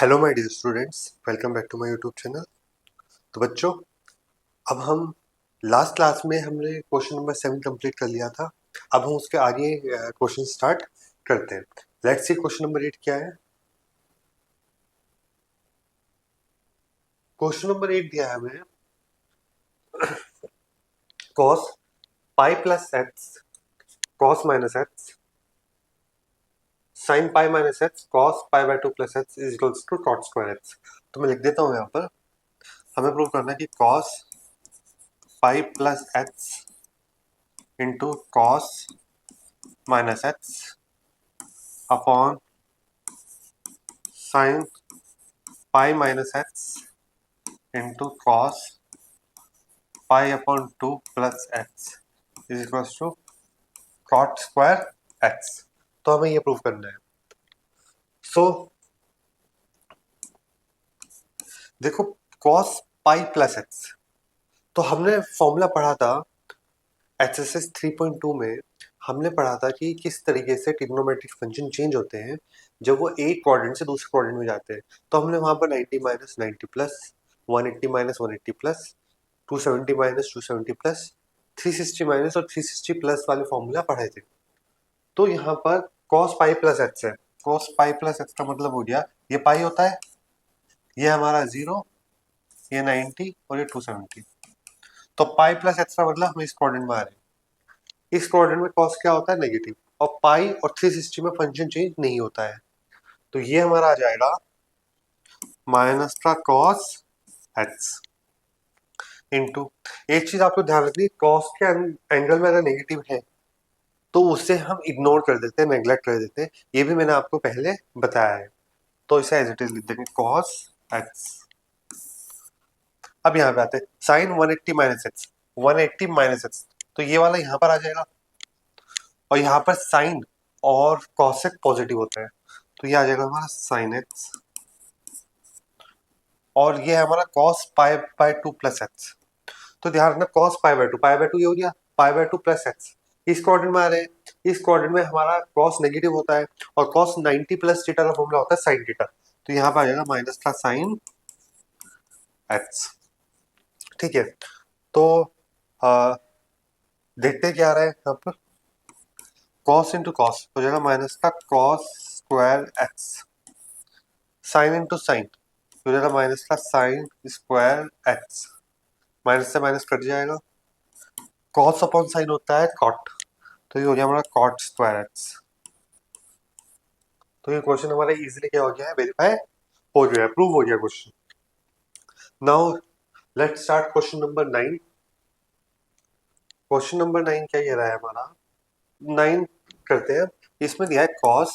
Hello my dear students, welcome back to my YouTube channel. तो बच्चों, अब हम लास्ट क्लास में हमने क्वेश्चन नंबर 7 कंप्लीट कर लिया था। अब हम उसके आगे क्वेश्चन स्टार्ट करते हैं। लेट्स सी क्वेश्चन नंबर 8 क्या है। क्वेश्चन नंबर 8 दिया है हमें, cos pi plus x cos minus x sin pi minus x cos pi by 2 plus x is equals to cot square x. तो मैं लिख देता हूँ यहाँ पर। हमें प्रूव करना है कि cos pi plus x into cos minus x upon sin pi minus x into cos pi upon 2 plus x is equals to cot square x. तो हमें ये प्रूव करना है। सो देखो, कॉस पाई प्लस एक्स, तो हमने फॉर्मूला पढ़ा था एक्सरसाइज 3.2 में। हमने पढ़ा था कि किस तरीके से ट्रिग्नोमेट्रिक फंक्शन चेंज होते हैं जब वो एक क्वाड्रेंट से दूसरे क्वाड्रेंट में जाते हैं। तो हमने वहां पर 90 minus 90 plus 180 minus 180 plus 270 minus 270 plus 360 minus और 360 प्लस वाले फॉर्मूला पढ़े थे। तो यहाँ पर cos पाई प्लस एक्स है। cos पाई प्लस एक्स का मतलब हो गया, ये पाई होता है, ये हमारा 0, ये 90 और ये 270। तो पाई प्लस एक्स का मतलब हम इस क्वाड्रेंट में आ रहे हैं। इस क्वाड्रेंट में cos क्या होता है, नेगेटिव, और पाई और 360 में फंक्शन चेंज नहीं होता है। तो ये हमारा आ जाएगा माइनस का cos एक्स इंटू, एक चीज आपको ध्यान रखनी, cos के एंगल में अगर नेगेटिव है तो उससे हम इग्नोर कर देते हैं, नेग्लेक्ट कर देते हैं। ये भी मैंने आपको पहले बताया है। तो इसे एज इट इज लिख देंगे cos x। अब यहाँ पे आते हैं sin 180 minus x, 180 minus x, तो ये वाला यहाँ पर आ जाएगा। और यहाँ पर sin और cos x पॉजिटिव होता है, तो ये आ जाएगा हमारा sin x। और ये है हमारा cos pi by 2 plus x. तो ध्यान रखना, cos pi by 2, pi by 2 ये हो गया, पाई बाय 2 प्लस एक्स। इस क्वाड्रेंट में आ रहे हैं, इस क्वाड्रेंट में हमारा cos नेगेटिव होता है और cos 90 प्लस थीटा का फॉर्मूला होता है sin थीटा। तो यहाँ पर आ जाएगा माइनस का sin x। ठीक है, तो आ, देखते हैं क्या आ रहा है यहाँ पर। cos इंटू कॉस हो जाएगा माइनस का cos square x, sin into sine हो जाएगा माइनस का sin स्क्वायर x। माइनस से माइनस कट जाएगा, cos अपॉन साइन होता है cot, तो ये हो गया हमारा cot स्क्वायर x। तो ये क्वेश्चन हमारा इजीली क्या हो गया है, वेरीफाई हो गया है, प्रूव हो गया question. Now let's start question number 9। Question number 9 क्या ये रहा है हमारा, 9 करते हैं। इसमें दिया है cos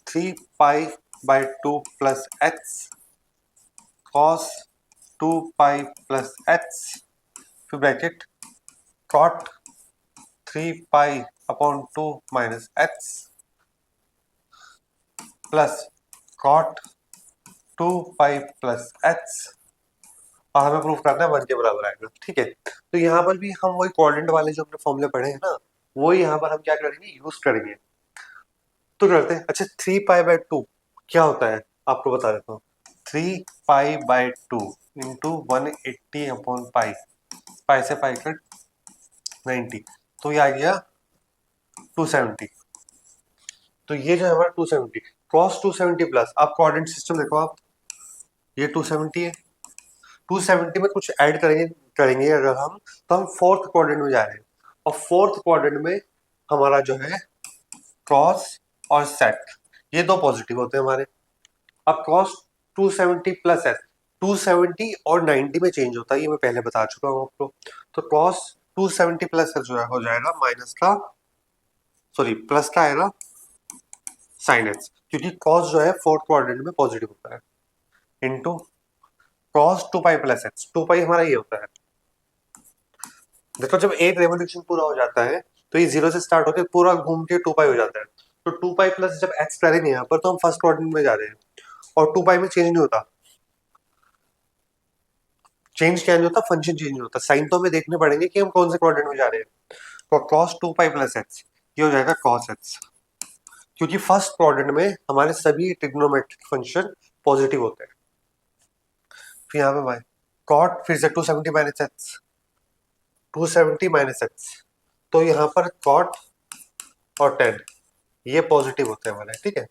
3 pi by 2 plus x cos 2 pi plus x फिर bracket cot 3 pi upon 2 minus x plus cot 2 pi plus x, और हमें प्रूफ करना है 1 के बराबर आएगा। ठीक है, तो यहाँ पर भी हम वही कोऑर्डिनेट वाले जो हमने फॉर्मूले पढ़े हैं ना, वो यहाँ पर हम क्या करेंगे, यूज करेंगे। तो करते हैं। अच्छा, 3 पाई बाय 2 क्या होता है आपको बता देता हूँ। 3 pi by 2 into 180 upon pi, pi से पाई कट 90, तो ये आ गया 270। तो ये जो है हमारा 270 cos 270 प्लस, आप कोऑर्डिनेट सिस्टम देखो आप, ये 270 है, 270 में कुछ ऐड करेंगे करेंगे अगर हम, तो हम फोर्थ क्वाड्रेंट में जा रहे हैं। और फोर्थ क्वाड्रेंट में हमारा जो है cos और sec, ये दो पॉजिटिव होते हैं हमारे। अब cos 270 प्लस s, 270 और 90 में चेंज होता है, ये मैं पहले बता चुका हूँ आपको। तो cos 270 प्लस s जो है हो जाएगा माइनस का, सॉरी प्लस का आएगा sin x, क्योंकि cos जो है फोर्थ क्वाड्रेंट में पॉजिटिव होता है, into cos 2 pi plus x, 2 पाई हमारा ये होता है। देखो, जब एक रेवोल्यूशन पूरा हो जाता है तो ये 0 से स्टार्ट होकर पूरा घूम के 2 पाई हो जाता है। तो 2 पाई प्लस जब x करेंगे यहाँ पर, तो हम फर्स्ट क्वाड्रेंट में जा रहे हैं, और 2 पाई में चेंज नहीं होता। चेंज क्या नहीं होता, फंक्शन चेंज नहीं होता। साइन तो हमें देखने पड़ेंगे कि हम कौन से क्वाड्रेंट में जा रहे हैं। तो cos 2 पाई प्लस x ये हो जाएगा cos x, क्योंकि फर्स्ट क्वाड्रेंट में हमारे सभी ट्रिग्नोमेट्रिक फंक्शन पॉजिटिव होते हैं। फिर यहाँ पे भाई कॉट फिर से 270 माइनस एक्स, 270 माइनस एक्स, तो यहाँ पर कॉट और टेन ये पॉजिटिव होते हैं हमारे, ठीक है,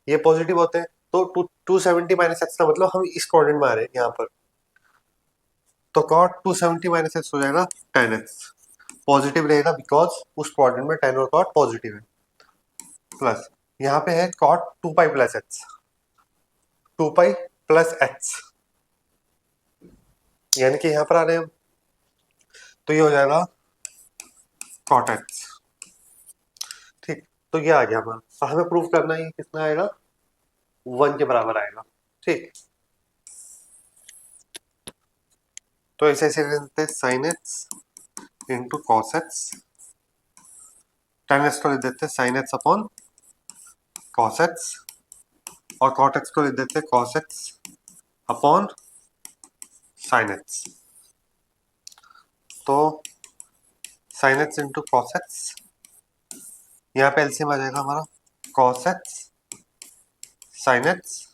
ये पॉजिटिव होते हैं। तो 270 माइनस एक्स का मतलब हम इस क्वाड्रेंट में आ रहे हैं यहाँ पर, तो कॉट 270 माइनस एक्स हो जाएगा 10x, पॉजिटिव रहेगा बिकॉज उस क्वाड्रेंट में 10 और कॉट पॉजिटिव है, प्लस यहाँ पे है cot 2 pi plus x, 2 pi plus x, यानी कि यहाँ पर आ रहे हैं हम, तो ये हो जाएगा कॉट एक्स, ठीक। तो ये आ गया हमारा, हमें प्रूव करना है कितना आएगा, 1 के बराबर आएगा, ठीक। तो ऐसे ऐसे लिखते हैं sine x into cos x, tan x को लिख देते हैं sine x upon cos x, और कॉट एक्स को लिख देते हैं cos x upon sine x. तो sine x into cos x, यहाँ पे एलसीएम आ जाएगा हमारा कॉस एक्स साइन एक्स।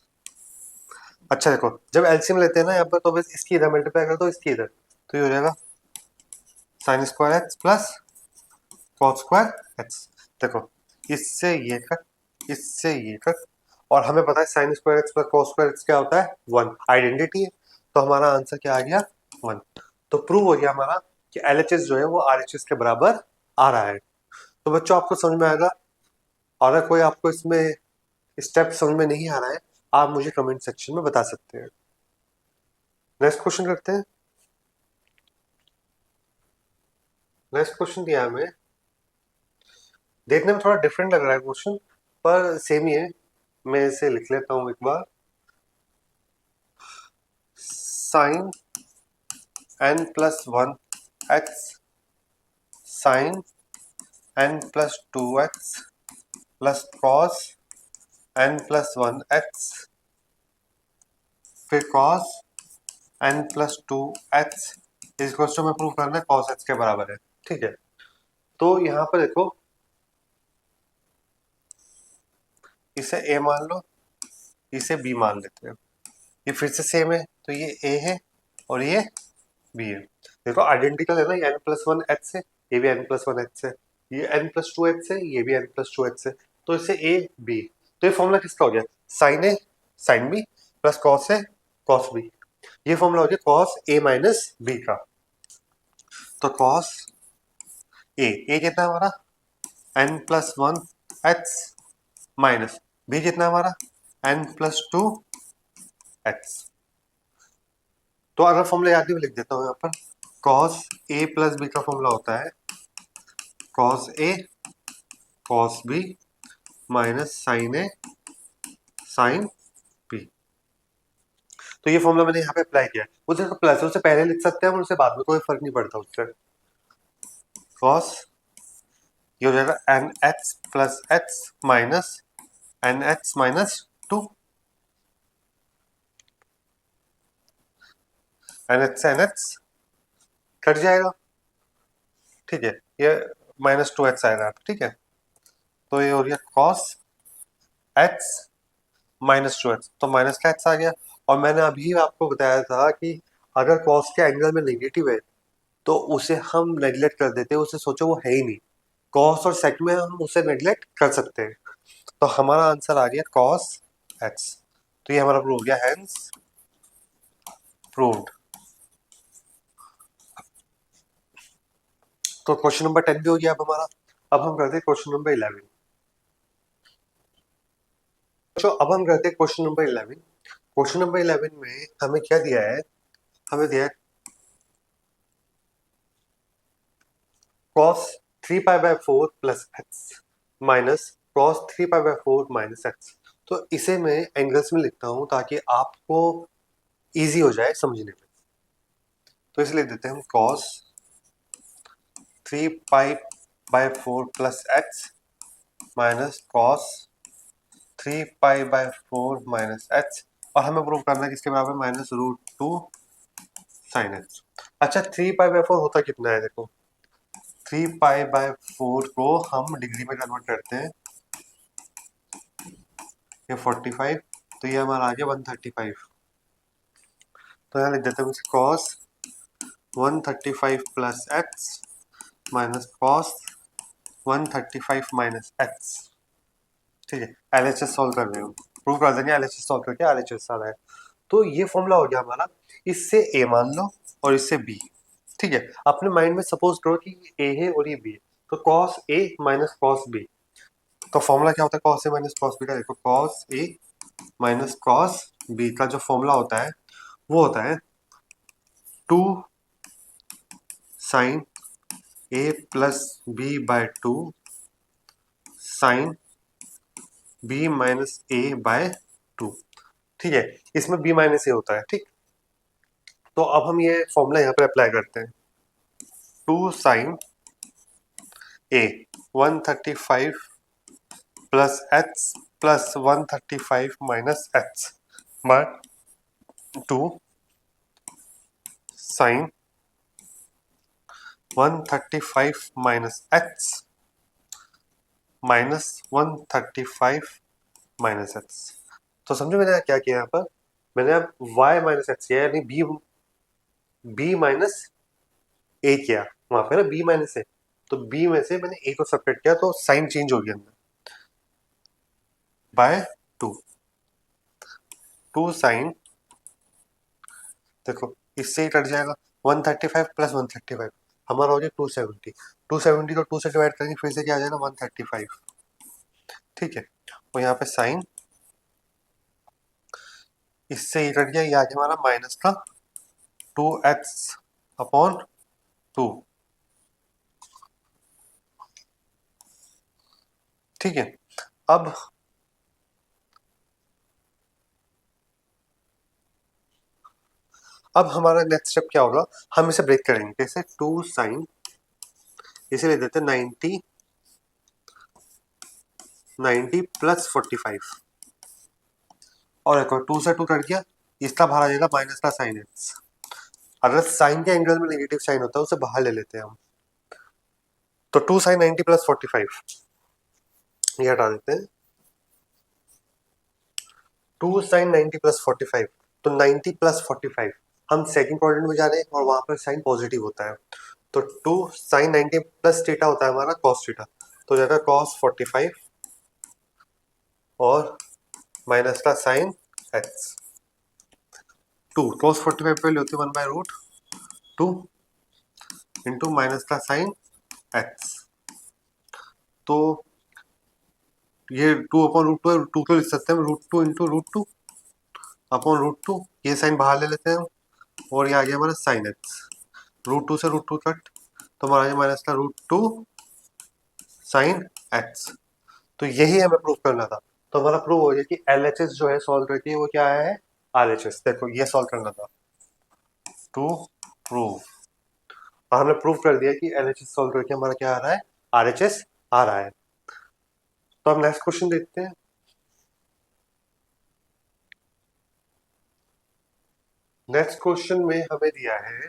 अच्छा देखो, जब एलसीएम लेते हैं ना यहाँ पर, तो बस इसकी इधर मल्टीप्लाई कर दो, इसकी इधर, तो ये हो जाएगा sign square x plus cos square x. देखो इससे ये कट, इससे ये कट, और हमें पता है sine square x plus cos square x क्या होता है, 1, आइडेंटिटी है। तो हमारा आंसर क्या आ गया, 1। तो प्रूव हो गया हमारा कि एलएचएस जो है वो आरएचएस के बराबर आ रहा है। तो बच्चों आपको समझ में आएगा, अगर कोई आपको इसमें स्टेप समझ में नहीं आ रहा है, आप मुझे कमेंट सेक्शन में बता सकते हैं। नेक्स्ट क्वेश्चन करते हैं। नेक्स्ट क्वेश्चन दिया है हमें, देखने में थोड़ा डिफरेंट लग रहा है क्वेश्चन, पर सेम ही है। मैं इसे लिख लेता हूं एक बार, sine n plus 1 x sine n plus 2 x plus cos n plus 1 x, फिर कॉस n प्लस 2 एक्स इस क्वेश्चन में प्रूव करना है कॉस एक्स के बराबर है, ठीक है। तो यहाँ पर देखो, इसे a मान लो, इसे b मान लेते हैं, ये फिर से सेम है, तो ये a है और ये b है। देखो आइडेंटिकल है ना, ये n प्लस 1 एक्स है, ये भी n प्लस 1 एक्स है, ये n प्लस 2 एक्स है, ये भी n प्लस 2 एक्स है, तो इसे a b, तो ये फॉर्मूला किसका हो गया, sign A sine B plus cos A cos B, ये फॉर्मूला हो गया कॉस ए माइनस बी का। तो कॉस ए कितना है हमारा, n plus 1 x minus b कितना है हमारा, n प्लस 2 एक्स। तो अगर फॉर्मूला याद नहीं लिख देता हूँ यहाँ पर, कॉस ए प्लस बी का फॉर्मूला होता है कॉस ए कॉस बी माइनस साइन ए साइन बी। तो ये फॉर्मूला मैंने यहाँ पे अप्लाई किया है, उसे तो प्लस उससे पहले लिख सकते हैं और उससे बाद में कोई फर्क नहीं पड़ता उससे। कॉस ये हो जाएगा n x plus x minus n x minus 2, n x cut जाएगा, ठीक है, ये माइनस 2x आएगा, ठीक है। तो ये हो गया कॉस एक्स माइनस 2x, तो माइनस का एक्स आ गया। और मैंने अभी आपको बताया था कि अगर कॉस के एंगल में नेगेटिव है तो उसे हम नेग्लेक्ट कर देते हैं, उसे सोचो वो है ही नहीं, कॉस और सेक में हम उसे नेग्लेक्ट कर सकते हैं। तो हमारा आंसर आ गया कॉस एक्स, तो ये हमारा प्रूव हो गया, हेंस प्रूव्ड। तो क्वेश्चन नंबर 10 भी हो गया अब हमारा। अब हम करते हैं क्वेश्चन नंबर 11। तो अब हम करते हैं क्वेश्चन नंबर 11। क्वेश्चन नंबर 11 में हमें क्या दिया है, हमें दिया है cos 3 pi bye 4 plus x minus cos 3 pi bye 4 minus x. तो इसे मैं एंगल्स में लिखता हूं ताकि आपको इजी हो जाए समझने में। तो इसे लिख देते हैं हम cos 3 pi bye 4 plus x minus cos 3 pi bye 4 minus x, और हमें प्रूव करना है किसके बराबर, माइनस रूट 2 साइन एक्स। अच्छा 3 पाई बाय 4 होता कितना है, देखो 3 पाई बाय 4 को हम डिग्री में कन्वर्ट करते हैं ये 45, तो ये हमारा आ गया 135। तो यहाँ लिख देते हैं cos 135 plus x minus cos 135 minus x. ठीक है, एलएचएस सॉल्व कर रहे हो, प्रूव कर देंगे एलएचएस सॉल्व करके एलएचएस आ रहा है। तो ये फॉर्मूला हो गया हमारा, इससे ए मान लो और इससे बी। ठीक है, अपने माइंड में सपोज करो कि ए है और ये बी है, तो कॉस ए माइनस कॉस बी। तो फॉर्मूला क्या होता है कॉस ए माइनस कॉस बी का? देखो कॉस ए माइनस कॉस बी का जो फॉर्मूला होता है वो होता है 2 sine A plus B by 2 sine B minus A by 2। ठीक है, इसमें बी माइनस ए होता है। ठीक, तो अब हम ये फॉर्मूला यहाँ पे अप्लाई करते हैं। 2 sine a 135 plus x plus 135 minus x by 2 sine 135 minus x minus 135 minus x. तो समझो मैंने क्या किया यहाँ पर, मैंने अब y माइनस एक्स किया, यानी बी माइनस ए किया वहां पे ना, बी माइनस ए, तो बी में से मैंने ए को सेपरेट किया तो साइन चेंज हो गया अंदर बाय 2 साइन। देखो इससे ही कट जाएगा 135 प्लस 135 हमारा हो गया 270। 270 को 2 से डिवाइड करेंगे फिर से क्या आ जाएगा 135। ठीक है, और यहाँ पे साइन इससे ही कट गया, ये आ गया हमारा माइनस का 2x अपॉन 2। ठीक है, अब हमारा नेक्स्ट स्टेप क्या होगा, हम इसे ब्रेक करेंगे कैसे? 2 साइन, इसे ले देते 90 प्लस 45, और एक 2 से 2 कट गया, इसका बाहर आ जाएगा माइनस का साइन एक्स। अगर साइन के एंगल में नेगेटिव साइन होता है उसे बाहर ले लेते हैं हम। तो 2 साइन 90 प्लस 45 ये हटा देते हैं। 2 साइन 90 प्लस 45, तो 90 प्लस 45, हम सेकंड क्वाड्रेंट में जा रहे हैं और वहां पर साइन पॉजिटिव होता है। तो 2 साइन 90 प्लस थीटा होता है हमारा कॉस थीटा, तो जाएगा कॉस 45 और माइनस का साइन एक्स। 2 कॉस 45 पे लेते 1/√2 इंटू माइनस का साइन एक्स। तो ये 2/√2 है, 2 को लिख सकते हैं √2 इंटू √2 अपॉन √2, ये साइन बाहर ले लेते हैं हम, और ये आ गया हमारा साइन एक्स। √2 से √2 कट, तो हमारा माइनस का √2 साइन एक्स। तो यही हमें प्रूव करना था। तो हमारा प्रूव हो गया कि एलएचएस जो है सॉल्व करके वो क्या है आरएचएस। देखो ये सॉल्व करना था टू प्रूव, और हमने प्रूव कर दिया कि एलएचएस सॉल्व करके हमारा क्या आ रहा है आरएचएस आ रहा है। तो हम नेक्स्ट क्वेश्चन देखते हैं। नेक्स्ट क्वेश्चन में हमें दिया है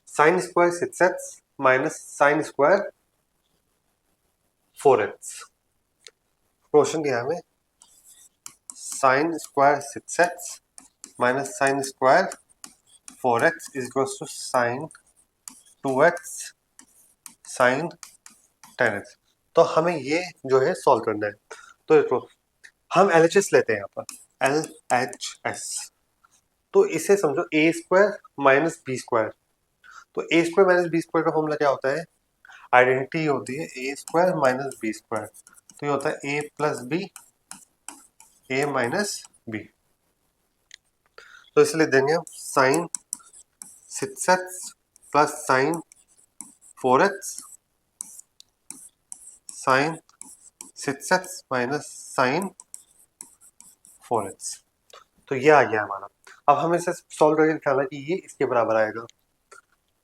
sine square 6x minus sine square 4x। Question दिया हमें sine square 6x minus sine square 4x is equal to sine 2x sine 10x। तो हमें ये जो है सॉल्व करना है। तो देखो हम एलएचएस लेते हैं यहाँ पर एलएचएस, तो इसे समझो a square minus b square. तो a square minus b square का फॉर्मूला क्या होता है? आइडेंटिटी होती है a square minus b square, तो ये होता है a plus b a minus b. तो इसलिए देंगे हम sine 6x plus sine 4x sine 6x minus sine 4x। तो ये आ गया हमारा। अब हमें इसे सॉल्व करके दिखाना कि ये इसके बराबर आएगा।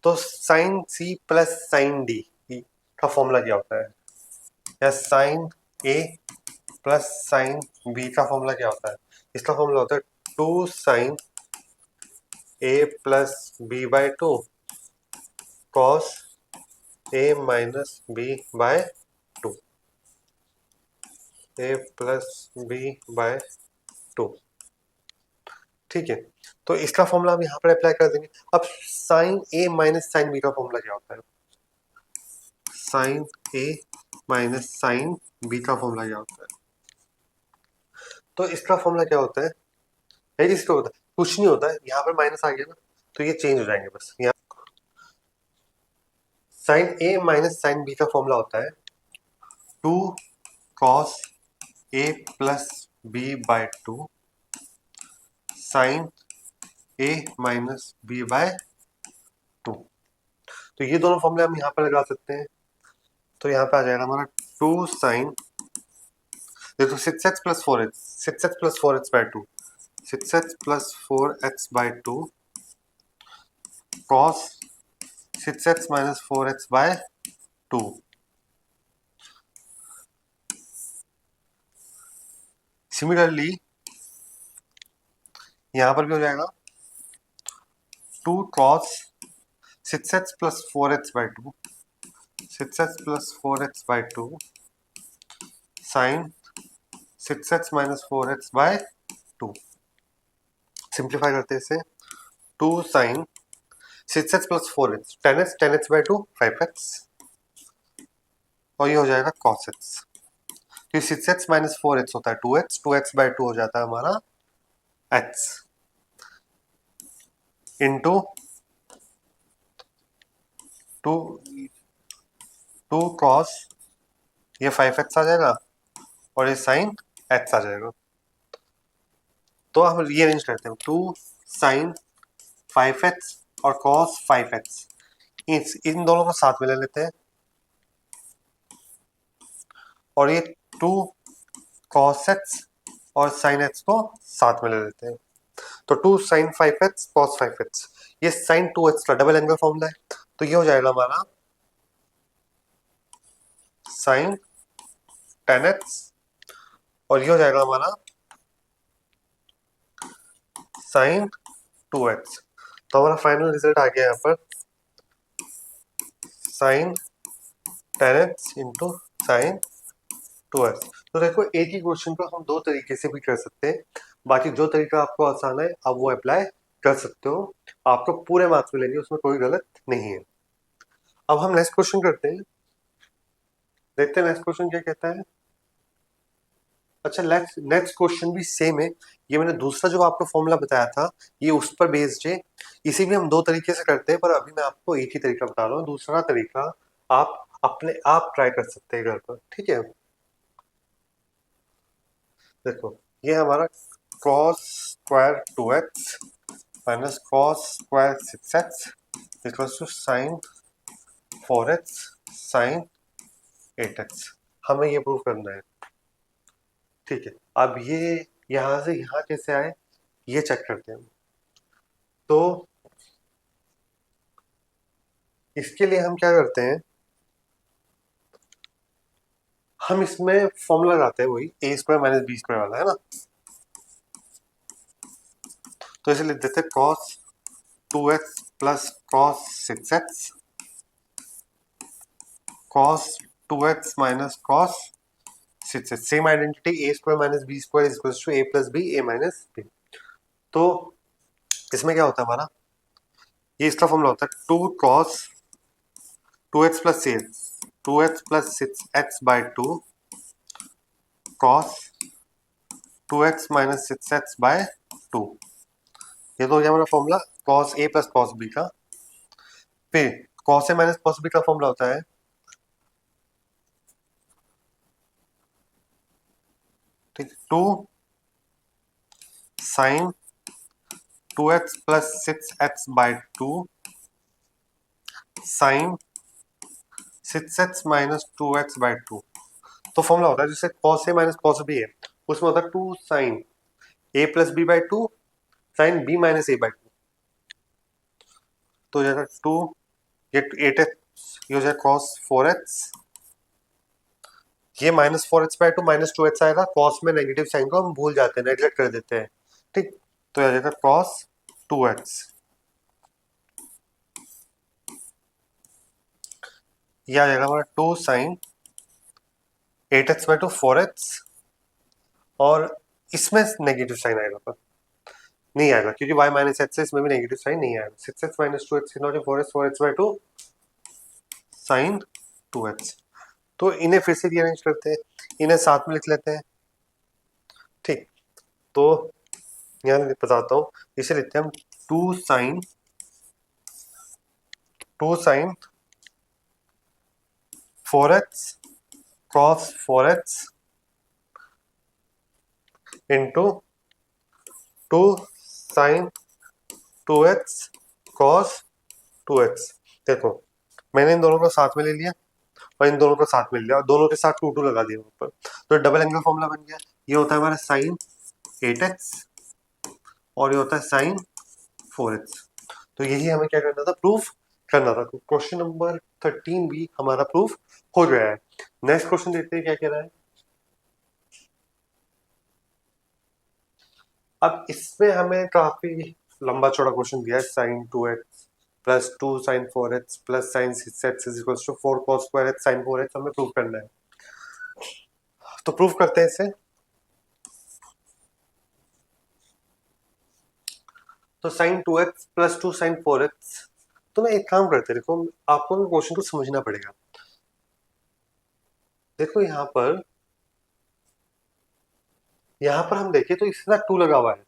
तो sine c plus sine d का फॉर्मूला क्या होता है, या साइन ए प्लस साइन बी का फॉर्मूला क्या होता है? इसका फॉर्मूला होता है 2 sine A plus B by 2 cos A minus B by 2। A plus B by two. ठीक है, तो इसका फॉर्मूला हम यहाँ पर अप्लाई कर देंगे। अब sign a minus sine B का फॉर्मूला क्या होता है? Sign a minus sine B का फॉर्मूला क्या होता है? तो इसका फॉर्मूला क्या होता है इसका होता है कुछ नहीं होता है, यहाँ पर माइनस आ गया ना, तो ये चेंज हो जाएंगे बस। यहाँ sine a minus sine B का फॉर्मूला होता है 2 cos a plus B by two sine a minus B by two. तो ये दोनों फॉर्मूले हम यहाँ पर लगा सकते हैं। तो यहाँ पे आ जाएगा हमारा 2 साइन, देखो 6x plus 4x, 6x plus 4x by two, 6x plus 4x by two cos 6x minus 4x by two. Similarly यहां पर भी हो जाएगा 2 cos 6x plus 4x by two, 6x plus 4x by two sine 6x minus 4x by two. Simplify करते हैं इसे, 2 sine 6x plus 4x 10x, 10x by two 5x, और ये हो जाएगा cos x। तो 6x माइनस 4x होता है 2x, 2x बाय टू हो जाता है हमारा x into two, two cos ये 5x आ जाएगा और ये साइन x आ जाएगा। तो हम रीअरेंज करते हैं, 2 साइन 5x और cos 5x, इन दोनों को साथ में ले लेते हैं, और ये 2 cos x और sin x को साथ में ले लेते हैं। तो 2 साइन 5x cos 5x, ये साइन 2x का डबल एंगल फॉर्मूला है। तो ये हो जाएगा हमारा साइन 10x, और ये हो जाएगा हमारा साइन 2x। तो हमारा फाइनल रिजल्ट आ गया यहाँ पर sign 10x into sine 2x। तो देखो एक ही क्वेश्चन को हम दो तरीके से भी कर सकते हैं, बाकी जो तरीका आपको आसान है आप वो अप्लाई कर सकते हो, आपको पूरे मार्क्स मिलेंगे, उसमें कोई गलत नहीं है। अब हम नेक्स्ट क्वेश्चन करते हैं, देखते हैं नेक्स्ट क्वेश्चन क्या कहता है। अच्छा, नेक्स्ट क्वेश्चन भी सेम है, ये मैंने दूसरा जो आपको फॉर्मूला बताया था ये उस पर बेस्ड है। इसी भी हम दो तरीके से करते हैं, पर अभी मैं आपको एक ही तरीका बता रहा हूँ, दूसरा तरीका आप अपने आप ट्राई कर सकते हैं घर पर। ठीक है, देखो ये हमारा cos square 2x minus cos square 6x equals to sine 4x sine 8x, हमें ये प्रूव करना है। ठीक है, अब ये यहां से यहां कैसे आए ये चेक करते हैं। तो इसके लिए हम क्या करते हैं, हम इसमें फॉर्मूला लगाते हैं वही ए स्क्वायर माइनस बी स्क्वायर वाला, है ना। तो इसे लिख देते हैं cos 2x plus cos 6x cos 2x minus cos 6x, same identity a square minus b square equals to a plus b a minus b. तो इसमें क्या होता है हमारा, ये इसका फॉर्मूला होता है 2 cos 2x plus 6x 2x plus 6x by 2 cos 2x minus 6x by 2। ये तो हो गया हमारा formula cos a plus cos b का। फिर cos a minus cos b का फॉर्मूला होता है ठीक 2 sine 2x plus 6x by 2 sine 6x minus 2x by 2। तो फॉर्मूला होता है जैसे cos a minus cos b है, उसमें होता है 2 sine a plus b by 2 sine b minus a by 2। तो जाएगा 2 ये 8x, ये हो जाएगा cos 4x, ये minus 4x bye 2 minus 2x आएगा, cos में नेगेटिव साइन को हम भूल जाते हैं, नेगलेक्ट कर देते हैं। ठीक, तो आ जाएगा cos 2x, ये आ जाएगा हमारा 2 साइन 8x बाय 2 4x और इसमें नेगेटिव साइन आएगा, पर नहीं आएगा क्योंकि y माइनस एच से इसमें भी नेगेटिव साइन नहीं आएगा। 6x minus 2x not 4x by 2 sine 2x। तो इन्हें फिर से रीअरेंज करते हैं, इन्हें साथ में लिख लेते हैं। ठीक, तो यहाँ बताता हूँ, इसे लिखते हैं हम 2 sine 4x cos 4x into 2 sine 2x cos 2x। देखो मैंने इन दोनों को साथ में ले लिया और इन दोनों को साथ में लिया और दोनों के साथ 2 लगा दिया ऊपर, तो डबल एंगल फॉर्मूला बन गया। ये होता है हमारा साइन 8x और ये होता है साइन 4x। तो यही हमें क्या करना था, प्रूफ करना था। क्वेश्चन नंबर 13 भी हमारा प्रूफ हो गया है। नेक्स्ट क्वेश्चन देखते हैं क्या कह रहा है। अब इसमें हमें काफी लंबा चौड़ा क्वेश्चन दिया है। Sine 2x plus 2 sine 4x plus sine 6x is equal to 4 cos square x sine 4x हमें प्रूफ करना है। तो प्रूफ करते हैं इसे। तो sign 2x plus 2 sine 4x, तो मैं एक काम करते हैं, देखो आपको क्वेश्चन को समझना पड़ेगा। देखो यहाँ पर हम देखें तो इसके साथ 2 लगा हुआ है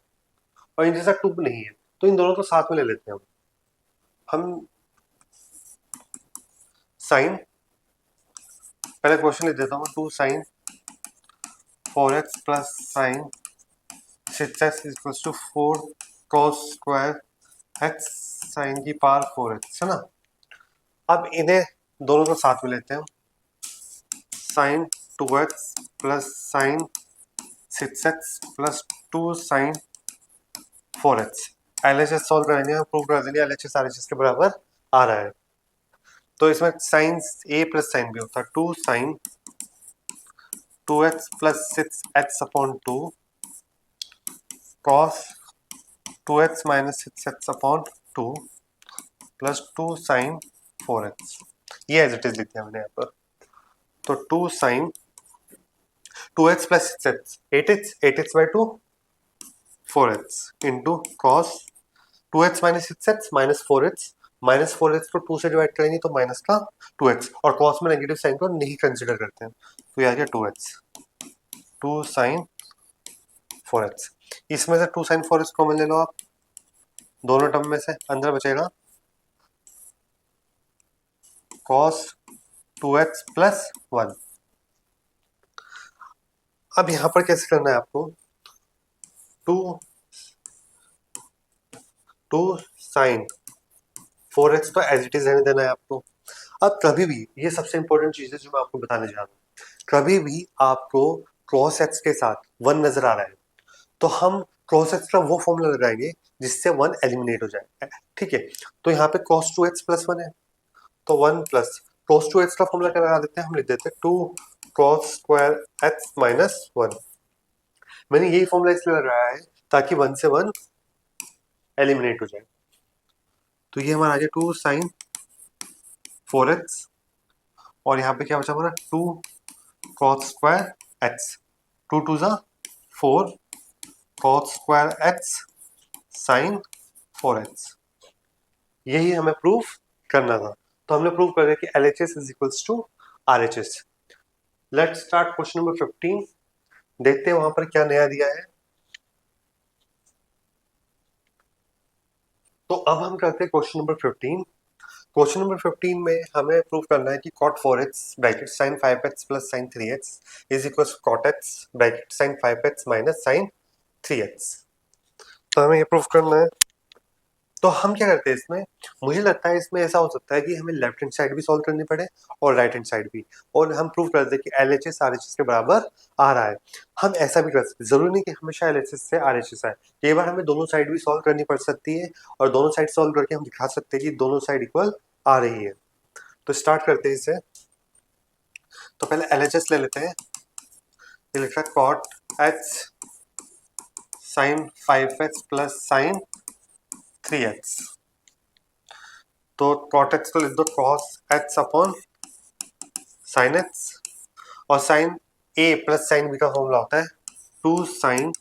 और इनके साथ 2 नहीं है, तो इन दोनों को साथ में ले लेते हैं हम साइन, पहले क्वेश्चन लिख देता हूँ 2 sine 4x plus sine 6x equal to 4 cos square x sine की पावर 4x, है ना। अब इन्हें दोनों को साथ में लेते हैं, sine 2x plus sine 6x plus 2 sine 4x। LHS solve करेंगे, प्रूव कर देंगे LHS RHS के बराबर आ रहा है। तो इसमें sine a plus sine b होता है 2 sine 2x plus 6x upon 2 cos 2x minus 6x upon 2 plus 2 sine 4x। ये एज इट इज लिखते हैं हमने यहाँ पर। तो 2 sine 2x plus 6x 8x by 2 4x into cos 2x minus 6x minus 4x को 2 से डिवाइड करेंगे तो माइनस का 2x, और कॉस में नेगेटिव साइन को नहीं कंसिडर करते हैं, तो ये आ गया 2x 2 साइन 4x। इसमें से 2 साइन 4x कॉमन ले लो आप, दोनों टर्म में से अंदर बचेगा cos 2x प्लस 1। अब यहां पर कैसे करना है आपको, 2 साइन 4x तो एज इट इज रहने देना है आपको। अब कभी भी, ये सबसे इंपॉर्टेंट चीज है जो मैं आपको बताने जा रहा हूँ, कभी भी आपको क्रॉस एक्स के साथ 1 नजर आ रहा है तो हम क्रॉस एक्स का वो फॉर्मूला लगाएंगे जिससे 1 एलिमिनेट हो जाए, ठीक है। तो यहाँ पे cos 2x प्लस 1 है, तो 1 प्लस cos 2x का फॉर्मूला क्या लगा देते हैं, हम लिख देते हैं 2 cos स्क्वायर x माइनस 1। मैंने यही फॉर्मूला इसलिए लगाया है ताकि 1 से 1 एलिमिनेट हो जाए। तो ये हमारा आ गया 2 साइन 4x और यहाँ पे क्या बचा हमारा 2 cos स्क्वायर x, 2 2 जा 4 cos square x sine 4x। यही हमें प्रूफ करना था, तो हमने प्रूव कर दिया कि LHS is equals to RHS। Let's start question number 15, देखते हैं वहां पर क्या नया दिया है। तो अब हम करते हैं क्वेश्चन नंबर 15। क्वेश्चन नंबर 15 में हमें प्रूव करना है कि cot 4x bracket sin 5x plus sin 3x is equal to cot x bracket sin 5x minus sin 3x। तो हमें ये प्रूव करना है। तो हम क्या करते हैं इसमें, मुझे लगता है इसमें ऐसा हो सकता है कि हमें लेफ्ट हैंड साइड भी सॉल्व करनी पड़े और राइट हैंड साइड भी, और हम प्रूव कर दें कि LHS RHS के बराबर आ रहा है। हम ऐसा भी कर सकते हैं, जरूरी नहीं कि हमेशा LHS से RHS आए, कई बार हमें दोनों साइड भी सॉल्व करनी पड़ सकती है और दोनों साइड सॉल्व करके हम दिखा सकते हैं कि दोनों साइड इक्वल आ रही है। तो स्टार्ट करते हैं इसे। तो पहले LHS ले लेते हैं, ये लिखा है cot h sin 5x plus sin 3x। तो cot x को लिख दो cos x upon sin x, और sin a plus sin b का फॉर्मूला होता है two sine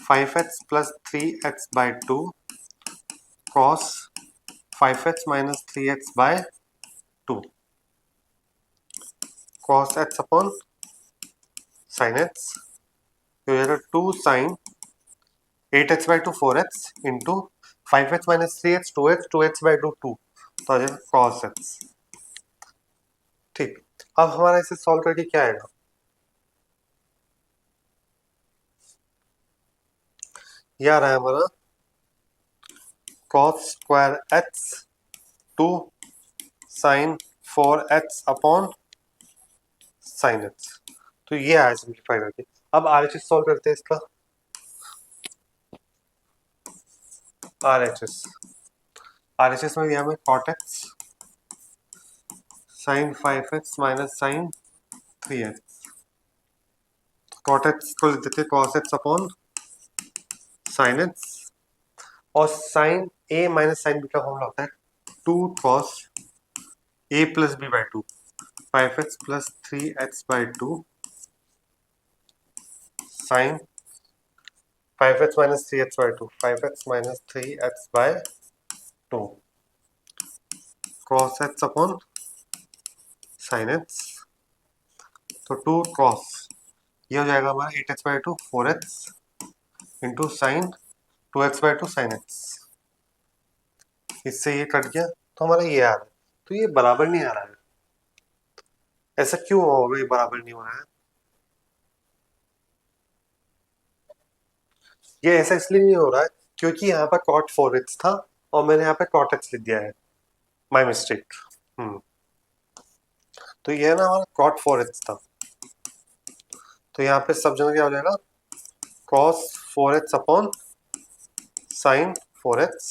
5x plus 3x by 2 cos 5x minus 3x by 2 cos x upon sine x, तो ये 2 sine 8x by 2 4x into 5x minus 3x 2x by 2 2, तो आ जाएगा cos x। ठीक, अब हमारा इसे सॉल्व करके क्या आएगा, ये आ रहा है हमारा cos square x 2 sine 4x upon sine x, तो ये आया सिंप्लीफाई करके। अब RHS सॉल्व करते हैं इसका, RHS में दिया हमें cot x sine 5x minus sine 3x, cot x को लिख देते cos x upon sine x, और sine a minus sine b का फॉर्मूला होता है 2 cos a plus b by 2 5x plus 3x by 2 sine 5x minus 3x by 2 5x minus 3x by 2 cos x upon sine x, तो 2 cos ये हो जाएगा हमारा 8x by 2 4x into sign 2x by 2 sine x, इससे ये cut गया तो हमारा ये आ रहा है, तो ये बराबर नहीं आ रहा है। ऐसा क्यों होगा ये बराबर नहीं हो रहा है, ये ऐसा इसलिए नहीं हो रहा है क्योंकि यहाँ पर cot 4x था और मैंने यहाँ पे cot x लिख दिया है, माय मिस्टेक। तो ये है ना हमारा cot 4x था, तो यहाँ पे सब जगह क्या हो जाएगा cos 4x upon sign 4x,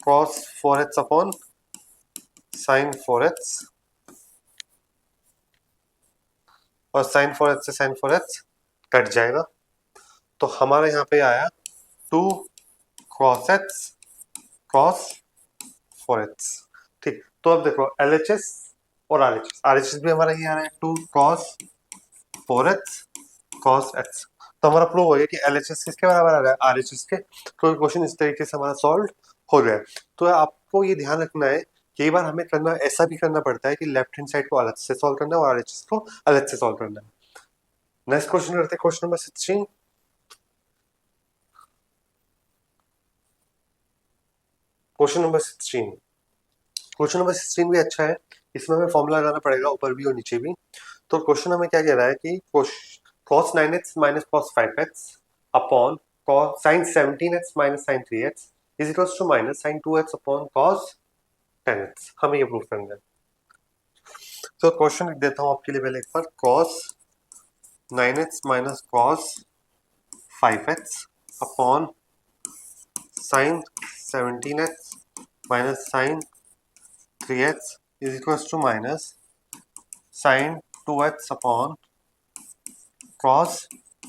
cos 4x upon sign 4x, और साइन 4x से साइन 4x कट जाएगा, तो हमारा यहाँ पे आया 2 cos x cos 4x। ठीक, तो अब देखो LHS और RHS भी हमारा ये आ रहा है 2 cos 4x cos x, तो हमारा प्रूव हो गया कि LHS किसके बराबर आ रहा है RHS के, तो क्वेश्चन इस तरीके से हमारा सॉल्व हो गया है। तो आपको ये ध्यान रखना है, कई बार हमें करना ऐसा भी करना पड़ता है कि लेफ्ट हैंड साइड को अलग से सॉल्व करना है और RHS को अलग से सॉल्व करना है। नेक्स्ट क्वेश्चन करते हैं, question number 16। Question number 16, question number 16 भी अच्छा है, इसमें हमें फॉर्मूला लगाना पड़ेगा ऊपर भी और नीचे भी। तो क्वेश्चन हमें क्या कह रहा है कि cos 9x minus cos 5x upon sin 17x minus sin 3x is equals to minus sin 2x upon cos 10x, हमें ये प्रूव करना है। तो क्वेश्चन लिख देता हूँ आपके लिए पहले एक बार, cos 9x minus cos 5x upon sin 17x minus sin 3x is equals to minus sin 2x upon cos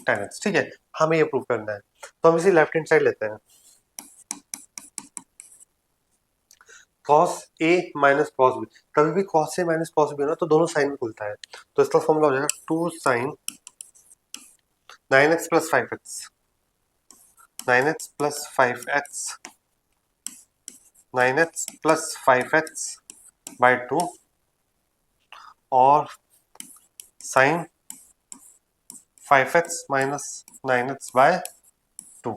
10x। ठीक है, हमें ये प्रूव करना है, तो हम इसे लेफ्ट हैंड साइड लेते हैं, cos a minus cos b, कभी भी cos a minus cos b हो ना तो दोनों साइन में खुलता है, तो इसका फॉर्मूला हो जाएगा 2 sin 9x plus 5x 9x plus 5x 9x plus 5x by 2 और sin 5x minus 9x by 2